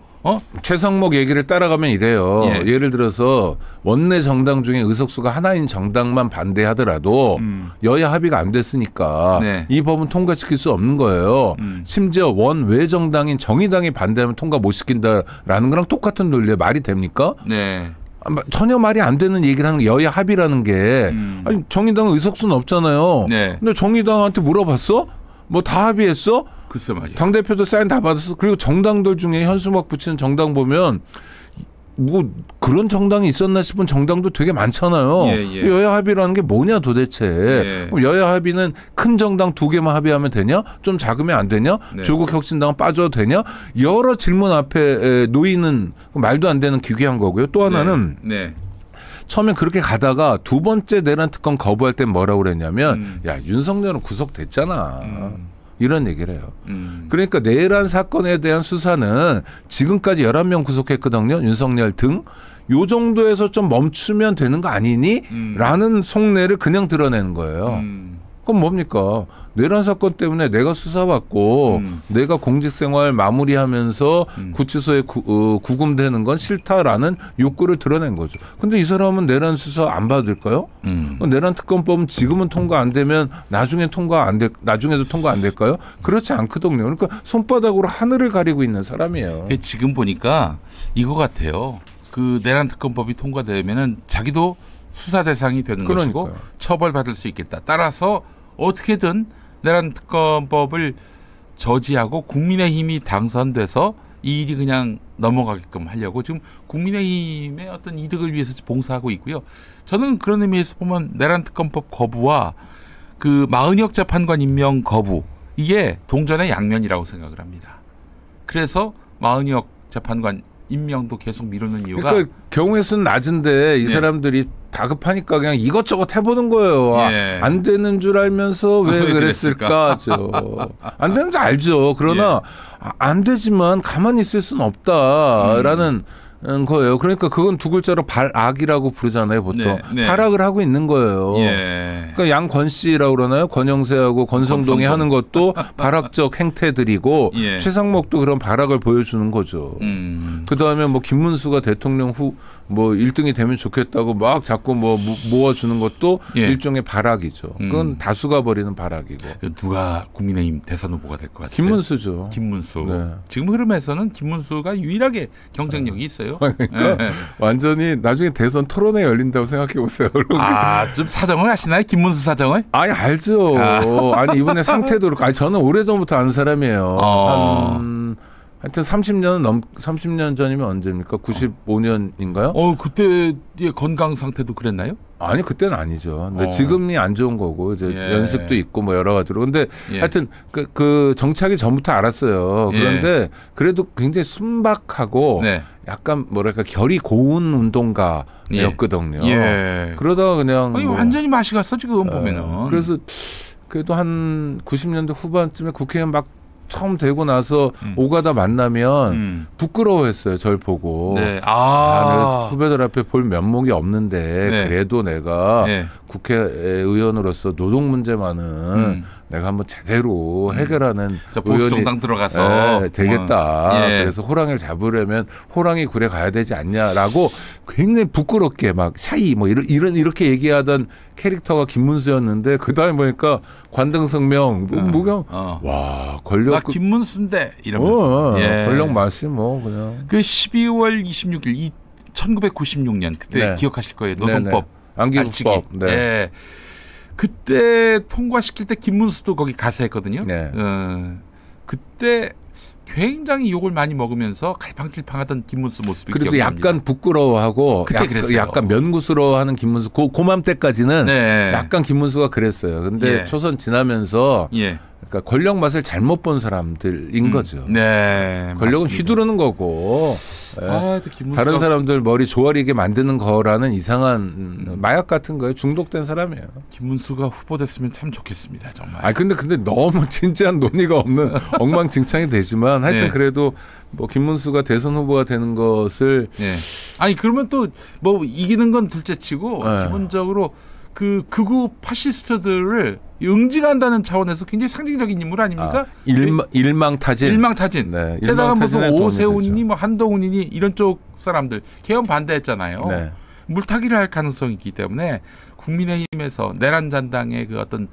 최상목 얘기를 따라가면 이래요. 예. 예를 들어서 원내 정당 중에 의석수가 하나인 정당만 반대하더라도 여야 합의가 안 됐으니까 네. 이 법은 통과시킬 수 없는 거예요. 심지어 원외 정당인 정의당이 반대하면 통과 못 시킨다라는 거랑 똑같은 논리에 말이 됩니까? 네. 전혀 말이 안 되는 얘기를 하는 여야 합의라는 게 아니, 정의당은 의석수는 없잖아요. 네. 근데 정의당한테 물어봤어? 뭐 다 합의했어? 글쎄 말이야. 당대표도 사인 다 받았어. 그리고 정당들 중에 현수막 붙이는 정당 보면 뭐 그런 정당이 있었나 싶은 정당도 되게 많잖아요. 예. 여야 합의라는 게 뭐냐 도대체. 예. 그럼 여야 합의는 큰 정당 2개만 합의하면 되냐? 좀 작으면 안 되냐? 네. 조국혁신당은 빠져도 되냐? 여러 질문 앞에 놓이는 말도 안 되는 기괴한 거고요. 또 하나는 네. 처음에 그렇게 가다가 2번째 내란 특검 거부할 땐 뭐라고 그랬냐면 야 윤석열은 구속됐잖아. 이런 얘기를 해요. 그러니까 내란 사건에 대한 수사는 지금까지 11명 구속했거든요. 윤석열 등. 요 정도에서 좀 멈추면 되는 거 아니니? 라는 속내를 그냥 드러내는 거예요. 그럼 뭡니까? 내란 사건 때문에 내가 수사받고 내가 공직생활 마무리하면서 구치소에 구금되는 건 싫다라는 욕구를 드러낸 거죠. 근데 이 사람은 내란 수사 안 받을까요? 내란 특검법은 지금은 통과 안 되면 나중에도 통과 안 될까요? 그렇지 않거든요. 그러니까 손바닥으로 하늘을 가리고 있는 사람이에요. 지금 보니까 이거 같아요. 그 내란 특검법이 통과되면은 자기도 수사 대상이 되는 그러니까요. 것이고 처벌받을 수 있겠다. 따라서 어떻게든 내란 특검법을 저지하고 국민의힘이 당선돼서 이 일이 그냥 넘어가게끔 하려고 지금 국민의힘의 어떤 이득을 위해서 봉사하고 있고요. 저는 그런 의미에서 보면 내란 특검법 거부와 그 마은혁 재판관 임명 거부 이게 동전의 양면이라고 생각을 합니다. 그래서 마은혁 재판관 임명도 계속 미루는 이유가 그러니까 경우의 수는 낮은데 이 사람들이 다급하니까 그냥 이것저것 해보는 거예요. 예. 안 되는 줄 알면서 왜 그랬을까? 안 되는 줄 알죠. 그러나 안 되지만 가만히 있을 수는 없다라는 거예요. 그러니까 그건 2글자로 발악이라고 부르잖아요. 보통. 네. 발악을 하고 있는 거예요. 예. 그러니까 양권 씨라고 그러나요? 권영세하고 권성동이 하는 것도 발악적 행태들이고 예. 최상목도 그런 발악을 보여주는 거죠. 그다음에 뭐 김문수가 대통령 후 뭐 1등이 되면 좋겠다고 막 자꾸 뭐 모아주는 것도 일종의 발악이죠. 그건 다수가 벌이는 발악이고. 누가 국민의힘 대선 후보가 될 것 같아요? 김문수죠. 김문수. 네. 지금 흐름에서는 김문수가 유일하게 경쟁력이 있어요. 그러니까 완전히 나중에 대선 토론회 열린다고 생각해 보세요. 좀 사정을 아시나요? 김문수 사정을? 아니 알죠. 아니 이번에 상태도 그렇고. 아니 저는 오래전부터 아는 사람이에요. 하여튼 30년 전이면 언제입니까? 95년인가요? 그때의 건강 상태도 그랬나요? 아니 그때는 아니죠. 근데 지금이 안 좋은 거고 이제 연습도 있고 뭐 여러 가지로. 근데 하여튼 그 정치하기 전부터 알았어요. 그런데 그래도 굉장히 순박하고 약간 뭐랄까 결이 고운 운동가였거든요. 그러다가 그냥 완전히 맛이 갔어 지금 보면은. 그래서 그래도 한 90년대 후반쯤에 국회의원 막 처음 되고 나서 오가다 만나면 부끄러워했어요. 절 보고. 내가 후배들 앞에 볼 면목이 없는데 그래도 내가 국회의원으로서 노동 문제만은 내가 한번 제대로 해결하는 보수 정당 들어가서 되겠다. 그래서 호랑이를 잡으려면 호랑이 굴에 가야 되지 않냐라고 굉장히 부끄럽게 막 샤이 뭐 이렇게 얘기하던 캐릭터가 김문수였는데 그다음에 보니까 관등성명 무경 와 권력 김문수인데 이러면서 권력 맛이 뭐 그냥 그 12월 26일 1996년 그때 기억하실 거예요. 노동법 안기부법. 그때 통과시킬 때 김문수도 거기 가서 했거든요. 그때 굉장히 욕을 많이 먹으면서 갈팡질팡하던 김문수 모습이 그래도 기억납니다. 약간 부끄러워하고 약간 면구스러워하는 김문수 고맘때까지는 네. 약간 김문수가 그랬어요. 근데 예. 초선 지나면서 그러니까 권력 맛을 잘못 본 사람들인 거죠. 네, 권력은 맞습니다. 휘두르는 거고 다른 사람들 머리 조아리게 만드는 거라는 이상한 마약 같은 거에 중독된 사람이에요. 김문수가 후보됐으면 참 좋겠습니다. 정말. 아 근데 너무 진지한 논의가 없는 엉망진창이 되지만 하여튼 그래도 뭐 김문수가 대선 후보가 되는 것을 아니 그러면 또 뭐 이기는 건 둘째치고 기본적으로 그 극우 파시스트들을 응징한다는 차원에서 굉장히 상징적인 인물 아닙니까? 일망타진. 일망타진. 네, 게다가 무슨 오세훈이니 뭐 한동훈이니 이런 쪽 사람들 개헌 반대했잖아요. 네. 물타기를 할 가능성이 있기 때문에 국민의힘에서 내란 잔당의 그 어떤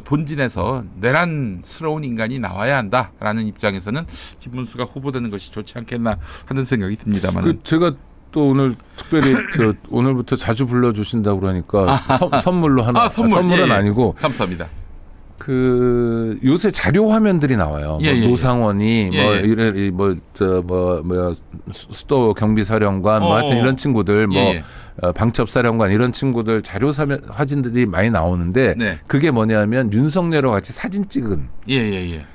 본진에서 내란스러운 인간이 나와야 한다라는 입장에서는 김문수가 후보되는 것이 좋지 않겠나 하는 생각이 듭니다만. 제가 또 오늘 특별히 오늘부터 자주 불러주신다고 그러니까 선물로 하나 선물은 아니고 감사합니다. 그 요새 자료 화면들이 나와요. 뭐 노상원이 수도 경비사령관 뭐 하여튼 이런 친구들 방첩사령관 이런 친구들 자료 사진들이 많이 나오는데 그게 뭐냐면 윤석열과 같이 사진 찍은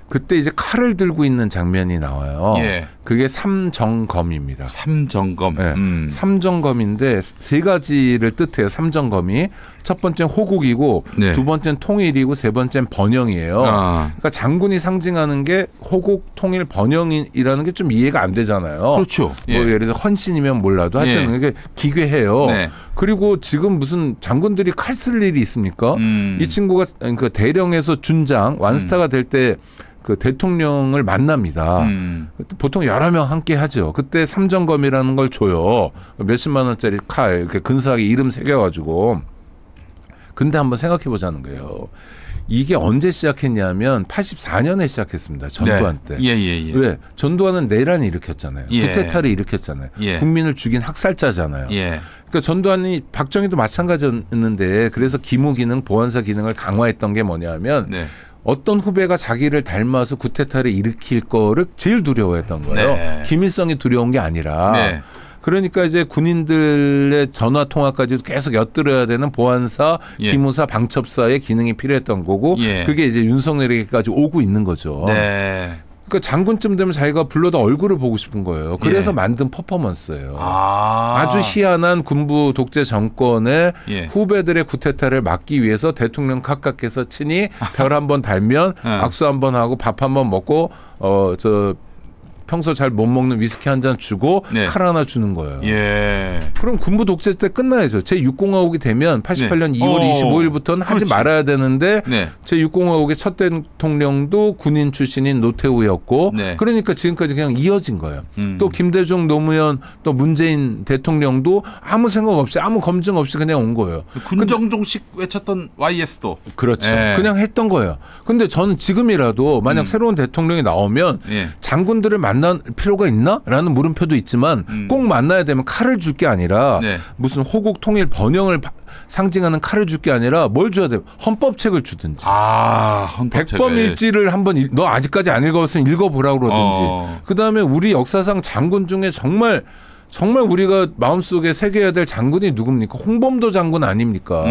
그때 이제 칼을 들고 있는 장면이 나와요. 그게 삼정검입니다. 삼정검. 삼정검인데 세 가지를 뜻해요. 삼정검이 첫 번째는 호국이고 두 번째는 통일이고 세 번째는 번영이에요. 그러니까 장군이 상징하는 게 호국, 통일, 번영이라는 게 좀 이해가 안 되잖아요. 그렇죠. 뭐 예를 들어 헌신이면 몰라도 하여튼 이게 기괴해요. 그리고 지금 무슨 장군들이 칼 쓸 일이 있습니까? 이 친구가 그 대령에서 준장 완스타가 될 때 그 대통령을 만납니다. 보통 여러 명 함께 하죠. 그때 삼정검이라는 걸 줘요. 몇십만 원짜리 칼 이렇게 근사하게 이름 새겨가지고. 근데 한번 생각해 보자는 거예요. 이게 언제 시작했냐면 84년에 시작했습니다. 전두환 때. 왜? 전두환은 내란을 일으켰잖아요. 쿠데타를 일으켰잖아요. 국민을 죽인 학살자잖아요. 그러니까 전두환이 박정희도 마찬가지였는데 그래서 기무 기능, 보안사 기능을 강화했던 게 뭐냐면 어떤 후배가 자기를 닮아서 쿠데타를 일으킬 거를 제일 두려워했던 거예요. 김일성이 두려운 게 아니라. 그러니까 이제 군인들의 전화 통화까지도 계속 엿들어야 되는 보안사, 기무사, 방첩사의 기능이 필요했던 거고 그게 이제 윤석열에게까지 오고 있는 거죠. 그러니까 장군쯤 되면 자기가 불러다 얼굴을 보고 싶은 거예요. 그래서 만든 퍼포먼스예요. 아주 희한한 군부 독재 정권의 후배들의 쿠데타를 막기 위해서 대통령 각각해서 친히 별 한번 달면 악수 한번 하고 밥 한번 먹고 평소 잘 못 먹는 위스키 한 잔 주고 칼 하나 주는 거예요. 그럼 군부 독재 때 끝나야죠. 제6공화국이 되면 88년 2월 25일부터는 하지 말아야 되는데 제6공화국의 첫 대통령도 군인 출신인 노태우였고 그러니까 지금까지 그냥 이어진 거예요. 또 김대중, 노무현, 또 문재인 대통령도 아무 생각 없이 아무 검증 없이 그냥 온 거예요. 군정종식 외쳤던 YS도. 그렇죠. 그냥 했던 거예요. 근데 저는 지금이라도 만약 새로운 대통령이 나오면 장군들을 만날 필요가 있나? 라는 물음표도 있지만 꼭 만나야 되면 칼을 줄 게 아니라 무슨 호국 통일 번영을 상징하는 칼을 줄 게 아니라 뭘 줘야 돼요? 헌법책을 주든지. 백범일지를 한번 너 아직까지 안 읽어봤으면 읽어보라고 그러든지. 그다음에 우리 역사상 장군 중에 정말 우리가 마음속에 새겨야 될 장군이 누굽니까? 홍범도 장군 아닙니까?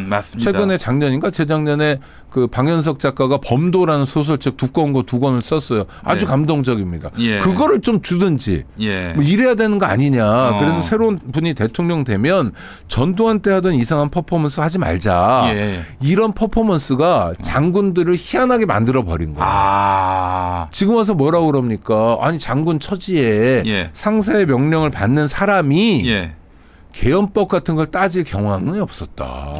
맞습니다. 최근에 작년인가 재작년에 그 방현석 작가가 범도라는 소설책 두꺼운 거 2권을 썼어요. 아주 감동적입니다. 그거를 좀 주든지 뭐 이래야 되는 거 아니냐. 그래서 새로운 분이 대통령 되면 전두환 때 하던 이상한 퍼포먼스 하지 말자. 이런 퍼포먼스가 장군들을 희한하게 만들어 버린 거예요. 지금 와서 뭐라고 그럽니까? 아니 장군 처지에 상사의 명령을 받는 사람이 개헌법 같은 걸 따질 경황이 없었다.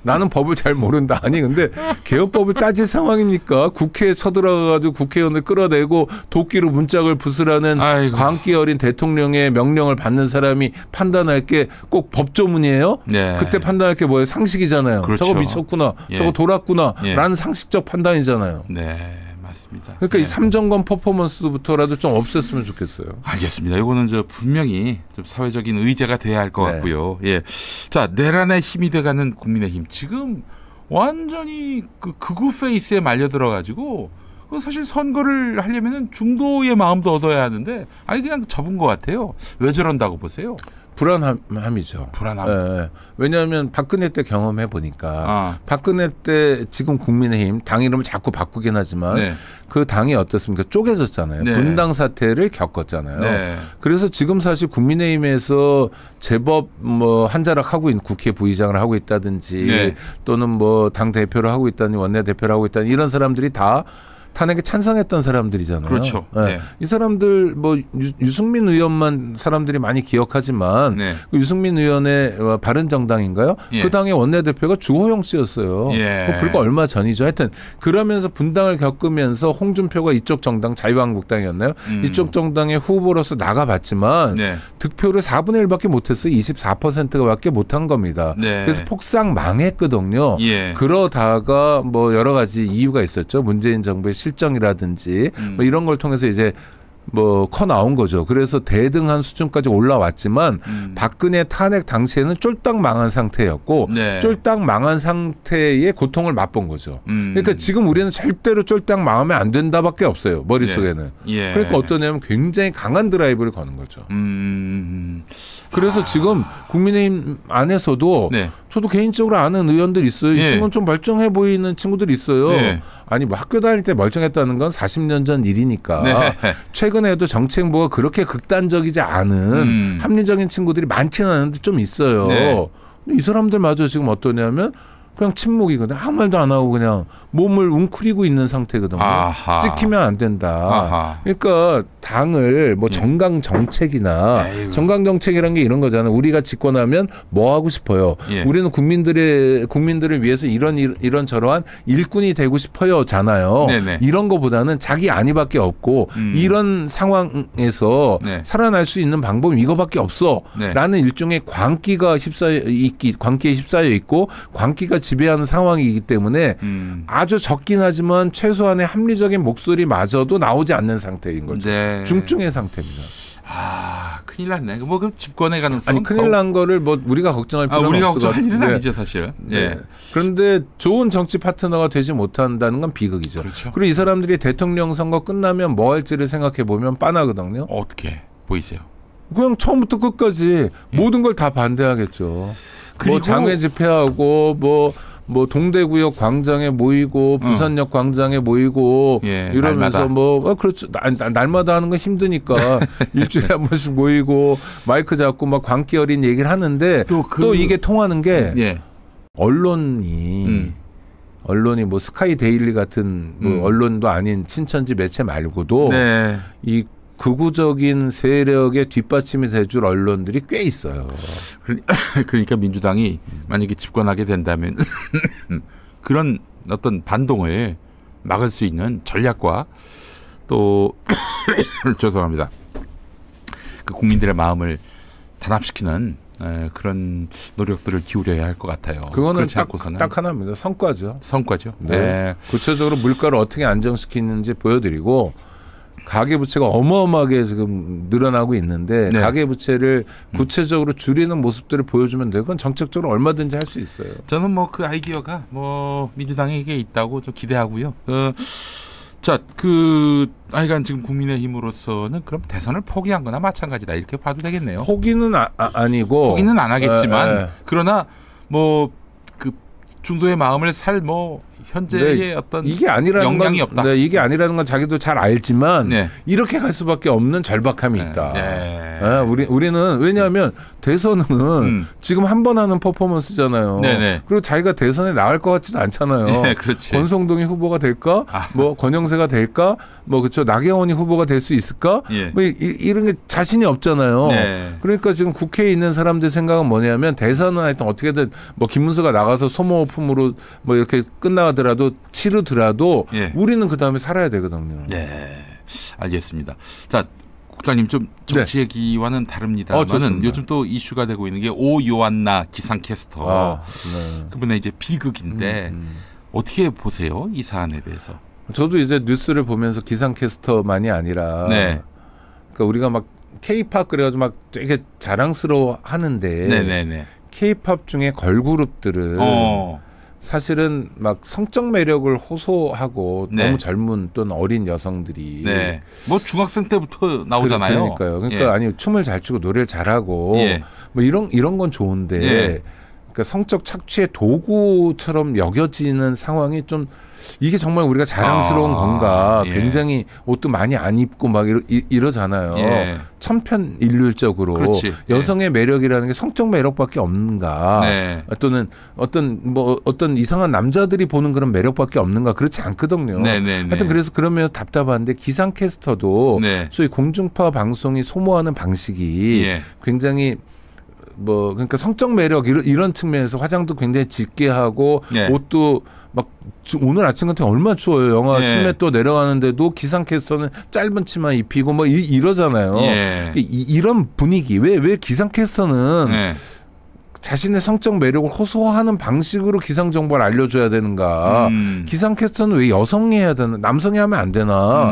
나는 법을 잘 모른다. 아니 근데 개헌법을 따질 상황입니까? 국회에 쳐들어가가지고 국회의원을 끌어내고 도끼로 문짝을 부수라는 광기 어린 대통령의 명령을 받는 사람이 판단할 게 꼭 법조문이에요? 그때 판단할 게 뭐예요? 상식이잖아요. 그렇죠. 저거 미쳤구나. 저거 돌았구나. 라는 상식적 판단이잖아요. 맞습니다. 그러니까 이 삼정검 퍼포먼스부터라도 좀 없앴으면 좋겠어요. 알겠습니다. 이거는 분명히 좀 사회적인 의제가 돼야 할 것 같고요. 자, 내란의 힘이 돼가는 국민의힘 지금 완전히 그 극우 페이스에 말려 들어가지고 사실 선거를 하려면은 중도의 마음도 얻어야 하는데 아니 그냥 접은 것 같아요. 왜 저런다고 보세요? 불안함이죠. 불안함. 예. 왜냐하면 박근혜 때 경험해 보니까 박근혜 때 지금 국민의힘 당 이름을 자꾸 바꾸긴 하지만 네. 그 당이 어떻습니까? 쪼개졌잖아요. 네. 분당 사태를 겪었잖아요. 네. 그래서 지금 사실 국민의힘에서 제법 뭐 한자락 하고 있는 국회 부의장을 하고 있다든지 네. 또는 뭐 당 대표를 하고 있다니 원내 대표를 하고 있다니 이런 사람들이 다 탄핵에 찬성했던 사람들이잖아요. 그렇죠. 네. 네. 이 사람들 뭐 유승민 의원만 사람들이 많이 기억하지만 네. 유승민 의원의 바른정당인가요? 예. 그 당의 원내대표가 주호영 씨였어요. 예. 불과 얼마 전이죠. 하여튼 그러면서 분당을 겪으면서 홍준표가 이쪽 정당 자유한국당이었나요? 이쪽 정당의 후보로서 나가봤지만 네. 득표를 4분의 1밖에 못했어요. 24%밖에 못한 겁니다. 네. 그래서 폭삭 망했거든요. 예. 그러다가 뭐 여러 가지 이유가 있었죠. 문재인 정부의 실정이라든지 뭐 이런 걸 통해서 이제 뭐 커 나온 거죠. 그래서 대등한 수준까지 올라왔지만 박근혜 탄핵 당시에는 쫄딱 망한 상태였고 네. 쫄딱 망한 상태의 고통을 맛본 거죠. 그러니까 지금 우리는 절대로 쫄딱 망하면 안 된다밖에 없어요. 머릿속에는. 예. 그러니까 어떠냐면 굉장히 강한 드라이브를 거는 거죠. 그래서 지금 국민의힘 안에서도 네. 저도 개인적으로 아는 의원들 있어요. 예. 이 친구는 좀 멀쩡해 보이는 친구들이 있어요. 예. 아니 뭐 학교 다닐 때 멀쩡했다는 건 40년 전 일이니까 네. 최근에도 정책부가 그렇게 극단적이지 않은 합리적인 친구들이 많지는 않은데 좀 있어요. 네. 근데 이 사람들마저 지금 어떠냐면 그냥 침묵이거든. 아무 말도 안 하고 그냥 몸을 웅크리고 있는 상태거든요. 아하. 찍히면 안 된다. 아하. 그러니까 당을 뭐 정강 정책이나 정강 정책이라는 게 이런 거잖아요. 우리가 집권하면 뭐 하고 싶어요. 예. 우리는 국민들을 위해서 이런 저러한 일꾼이 되고 싶어요잖아요. 네네. 이런 거보다는 자기 안위밖에 없고 이런 상황에서 네. 살아날 수 있는 방법이 이거밖에 없어라는 네. 일종의 광기에 휩싸여 있고 광기가 지배하는 상황이기 때문에 아주 적긴 하지만 최소한의 합리적인 목소리마저도 나오지 않는 상태인 거죠. 네. 중증의 상태입니다. 아, 큰일 났네. 뭐 그 집권의 가능성은 아니 큰일 난 거를 뭐 우리가 걱정할 필요는 우리가 없을 것 걱정할 일은 같은데. 아니죠, 사실. 예. 네. 그런데 좋은 정치 파트너가 되지 못한다는 건 비극이죠. 그렇죠. 그리고 이 사람들이 대통령 선거 끝나면 뭐 할지를 생각해 보면 빤하거든요. 어떻게 보이세요? 그냥 처음부터 끝까지 모든 걸 다 반대하겠죠. 그리고 뭐 장외 집회하고 뭐 동대구역 광장에 모이고 부산역 광장에 모이고 예, 이러면서 날마다. 뭐 그렇죠. 날마다 하는 건 힘드니까 일주일에 한 번씩 모이고 마이크 잡고 막 광기 어린 얘기를 하는데 또 이게 통하는 게 예. 언론이 뭐 스카이 데일리 같은 뭐 언론도 아닌 친천지 매체 말고도 네. 이 극우적인 세력의 뒷받침이 돼줄 언론들이 꽤 있어요. 그러니까 민주당이 만약에 집권하게 된다면 그런 어떤 반동을 막을 수 있는 전략과 또 죄송합니다. 그 국민들의 마음을 단합시키는 그런 노력들을 기울여야 할 것 같아요. 그거는 그렇지 않고서는 딱 하나입니다. 성과죠. 성과죠. 네. 네. 구체적으로 물가를 어떻게 안정시키는지 보여드리고 가계부채가 어마어마하게 지금 늘어나고 있는데 네. 가계부채를 구체적으로 줄이는 모습들을 보여주면 되고 그건 정책적으로 얼마든지 할 수 있어요. 저는 뭐 그 아이디어가 뭐 민주당에게 있다고 좀 기대하고요. 자, 하여간 지금 국민의힘으로서는 그럼 대선을 포기한 거나 마찬가지다 이렇게 봐도 되겠네요. 포기는 아니고 포기는 안 하겠지만 에. 그러나 뭐 그 중도의 마음을 살 뭐 현재의 네, 어떤 이게 아니라는 역량이 건, 없다. 네, 이게 아니라는 건 자기도 잘 알지만 네. 이렇게 갈 수밖에 없는 절박함이 있다. 네. 네, 우리는 왜냐하면 대선은 지금 한 번 하는 퍼포먼스잖아요. 네네. 그리고 자기가 대선에 나갈 것 같지도 않잖아요. 네, 그렇지. 권성동이 후보가 될까? 뭐 권영세가 될까? 뭐 그렇죠. 나경원이 후보가 될 수 있을까? 예. 뭐 이런 게 자신이 없잖아요. 네. 그러니까 지금 국회에 있는 사람들 생각은 뭐냐면 대선은 하여튼 어떻게든 뭐 김문수가 나가서 소모품으로 뭐 이렇게 끝나더라도 치르더라도 예. 우리는 그 다음에 살아야 되거든요. 네, 알겠습니다. 자, 국장님 좀 정치 얘기와는 다릅니다만은 좋습니다. 요즘 또 이슈가 되고 있는 게 오요한나 기상캐스터. 네. 그분의 이제 비극인데 어떻게 보세요 이 사안에 대해서? 저도 이제 뉴스를 보면서 기상캐스터만이 아니라 네. 그러니까 우리가 막 K-팝 그래가지고 막 되게 자랑스러워 하는데 네네네. K-팝 중에 걸그룹들은 사실은 막 성적 매력을 호소하고 네. 너무 젊은 또는 어린 여성들이 네. 뭐 중학생 때부터 나오잖아요. 그러니까요. 그러니까 예. 아니 춤을 잘 추고 노래를 잘하고 예. 뭐 이런 건 좋은데 예. 그러니까 성적 착취의 도구처럼 여겨지는 상황이 좀 이게 정말 우리가 자랑스러운 건가? 예. 굉장히 옷도 많이 안 입고 막 이러잖아요. 예. 천편일률적으로 그렇지. 여성의 매력이라는 게 성적 매력밖에 없는가? 네. 또는 어떤 이상한 남자들이 보는 그런 매력밖에 없는가? 그렇지 않거든요. 네네네. 하여튼 그래서 그러면 답답한데 기상캐스터도 네. 소위 공중파 방송이 소모하는 방식이 예. 굉장히 그러니까 성적 매력 이런 측면에서 화장도 굉장히 짙게 하고 네. 옷도 막 오늘 아침 같은 경 얼마나 추워요. 영하 네. 10몇 도 내려가는데도 기상캐스터는 짧은 치마 입히고 뭐 이러잖아요. 예. 이런 분위기 왜 기상캐스터는 네. 자신의 성적 매력을 호소하는 방식으로 기상 정보를 알려줘야 되는가? 기상캐스터는 왜 여성이 해야 되나? 남성이 하면 안 되나?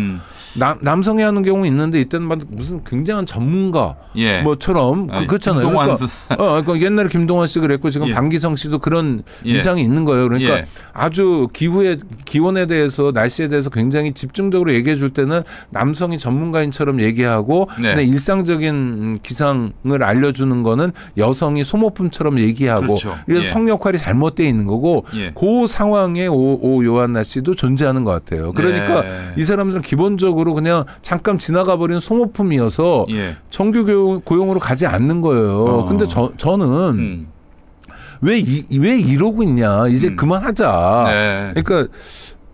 남성이 하는 경우 있는데 이때는 막 무슨 굉장한 전문가 예. 뭐처럼 그렇잖아요. 김동완 그러니까 옛날에 김동완 씨 그랬고 지금 예. 방기성 씨도 그런 예. 위상이 있는 거예요. 그러니까 예. 아주 기온에 대해서 날씨에 대해서 굉장히 집중적으로 얘기해 줄 때는 남성이 전문가인처럼 얘기하고 네. 근데 일상적인 기상을 알려주는 거는 여성이 소모품처럼 얘기하고 그렇죠. 이래서 예. 성 역할이 잘못되어 있는 거고 예. 그 상황에 오 요한나 씨도 존재하는 것 같아요. 그러니까 네. 이 사람들은 기본적으로 그냥 잠깐 지나가 버리는 소모품이어서 예. 정규 고용으로 가지 않는 거예요. 근데 저는 왜 이러고 있냐. 이제 그만하자. 네. 그러니까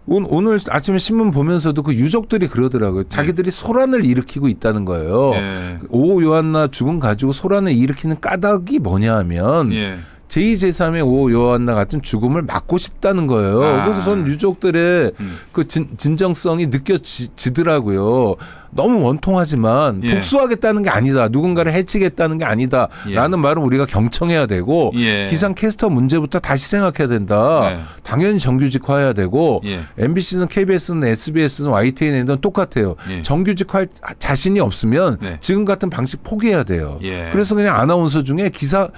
오늘 아침에 신문 보면서도 그 유족들이 그러더라고요. 자기들이 소란을 일으키고 있다는 거예요. 예. 오 요한나 죽음 가지고 소란을 일으키는 까닭이 뭐냐 하면 예. 제2, 제3의 오 요한나 같은 죽음을 막고 싶다는 거예요. 그래서 전 유족들의 그 진정성이 느껴지더라고요. 너무 원통하지만 예. 복수하겠다는 게 아니다. 누군가를 해치겠다는 게 아니다. 예. 라는 말을 우리가 경청해야 되고 예. 기상캐스터 문제부터 다시 생각해야 된다. 네. 당연히 정규직화해야 되고 예. MBC는 KBS는 SBS는 YTN은 똑같아요. 예. 정규직화할 자신이 없으면 네. 지금 같은 방식 포기해야 돼요. 예. 그래서 그냥 아나운서 중에 기자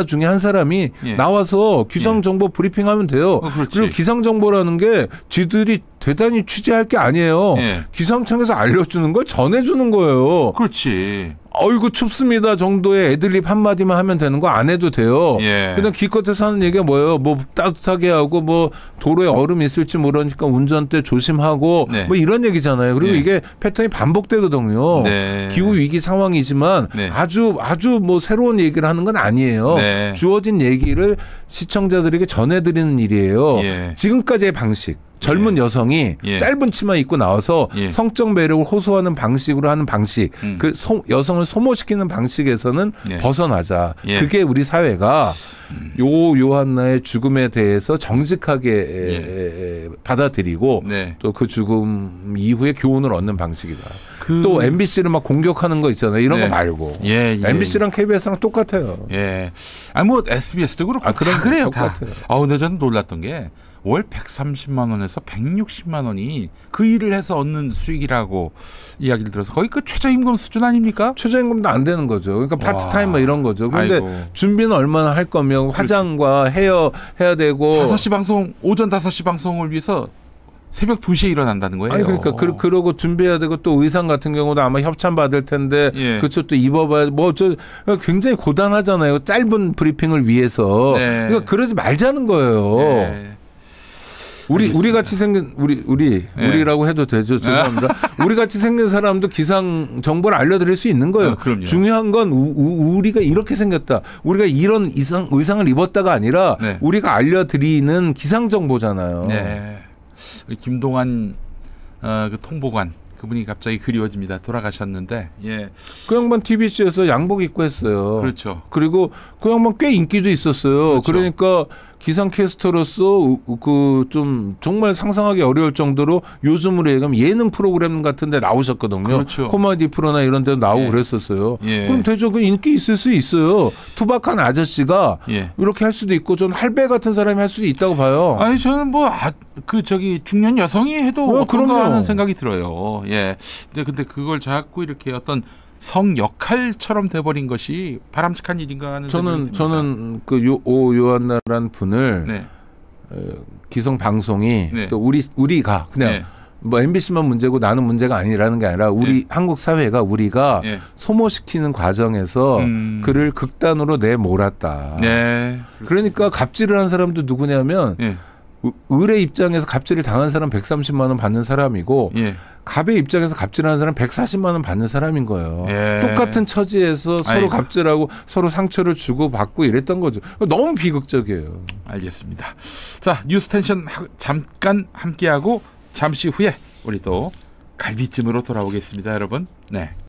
중에 한 사람이 예. 나와서 기상정보 브리핑하면 돼요. 그렇지. 그리고 기상정보라는 게 쥐들이 대단히 취재할 게 아니에요. 예. 기상청에서 알려주는 걸 전해주는 거예요. 그렇지. 어이구 춥습니다 정도의 애들립 한마디만 하면 되는 거 안 해도 돼요. 예. 그냥 기껏해서 하는 얘기가 뭐예요? 뭐 따뜻하게 하고 뭐 도로에 얼음 있을지 모르니까 운전대 조심하고 네. 뭐 이런 얘기잖아요. 그리고 예. 이게 패턴이 반복되거든요. 네. 기후 위기 상황이지만 네. 아주 뭐 새로운 얘기를 하는 건 아니에요. 네. 주어진 얘기를 시청자들에게 전해드리는 일이에요. 예. 지금까지의 방식. 젊은 여성이 예. 짧은 치마 입고 나와서 예. 성적 매력을 호소하는 방식으로 하는 방식, 그 여성을 소모시키는 방식에서는 예. 벗어나자. 예. 그게 우리 사회가 요한나의 죽음에 대해서 정직하게 받아들이고 네. 또 그 죽음 이후에 교훈을 얻는 방식이다. 또 MBC를 막 공격하는 거 있잖아요. 이런 네. 거 말고. 예, 예. MBC랑 KBS랑 똑같아요. 예. 뭐 SBS도 그렇고 다 그래요. 다. 똑같아요. 근데 저는 놀랐던 게 월 130만 원에서 160만 원이 그 일을 해서 얻는 수익이라고 이야기를 들어서 거의 그 최저임금 수준 아닙니까? 최저임금도 안 되는 거죠. 그러니까 파트타임 뭐 이런 거죠. 그런데 아이고. 준비는 얼마나 할 거면 화장과 헤어 해야 되고 5시 방송, 오전 5시 방송을 위해서 새벽 2시에 일어난다는 거예요. 아니 그러니까 그러고 준비해야 되고 또 의상 같은 경우도 아마 협찬 받을 텐데 예. 그쵸 또 입어봐야 뭐 저 굉장히 고단하잖아요. 짧은 브리핑을 위해서. 네. 그러니까 그러지 말자는 거예요. 네. 우리 같이 생긴 우리라고 해도 되죠. 죄송합니다. 우리 같이 생긴 사람도 기상 정보를 알려드릴 수 있는 거예요. 그럼요. 중요한 건 우리가 이렇게 생겼다. 우리가 이런 의상을 입었다가 아니라 네. 우리가 알려드리는 기상 정보잖아요. 네. 김동완 그 통보관 그분이 갑자기 그리워집니다. 돌아가셨는데, 예. 그 양반 TBC에서 양복 입고 했어요. 그렇죠. 그리고 그 양반 꽤 인기도 있었어요. 그렇죠. 그러니까 기상캐스터로서 그 좀 정말 상상하기 어려울 정도로 요즘으로 얘기하면 예능 프로그램 같은 데 나오셨거든요. 그렇죠. 코미디 프로나 이런 데도 나오고 예. 그랬었어요. 예. 그럼 되죠. 그 인기 있을 수 있어요. 투박한 아저씨가 예. 이렇게 할 수도 있고 전 할배 같은 사람이 할 수도 있다고 봐요. 아니 저는 중년 여성이 해도 어떤가 그럼요. 하는 생각이 들어요. 예. 근데 그걸 자꾸 이렇게 어떤 성 역할처럼 돼버린 것이 바람직한 일인가 하는 생각이 듭니다. 저는 그 오 요한나라는 분을 네. 기성 방송이 네. 또 우리가 그냥 네. 뭐 MBC만 문제고 나는 문제가 아니라는 게 아니라 우리 한국 사회가 우리가 소모시키는 과정에서 그를 극단으로 내몰았다. 그러니까 갑질을 한 사람도 누구냐면 을의 입장에서 갑질을 당한 사람 130만 원 받는 사람이고 갑의 입장에서 갑질하는 사람 140만 원 받는 사람인 거예요. 똑같은 처지에서 서로 갑질하고 서로 상처를 주고 받고 이랬던 거죠. 너무 비극적이에요. 알겠습니다. 자, 뉴스텐션 잠깐 함께하고 잠시 후에 우리 또 갈비찜으로 돌아오겠습니다, 여러분. 네.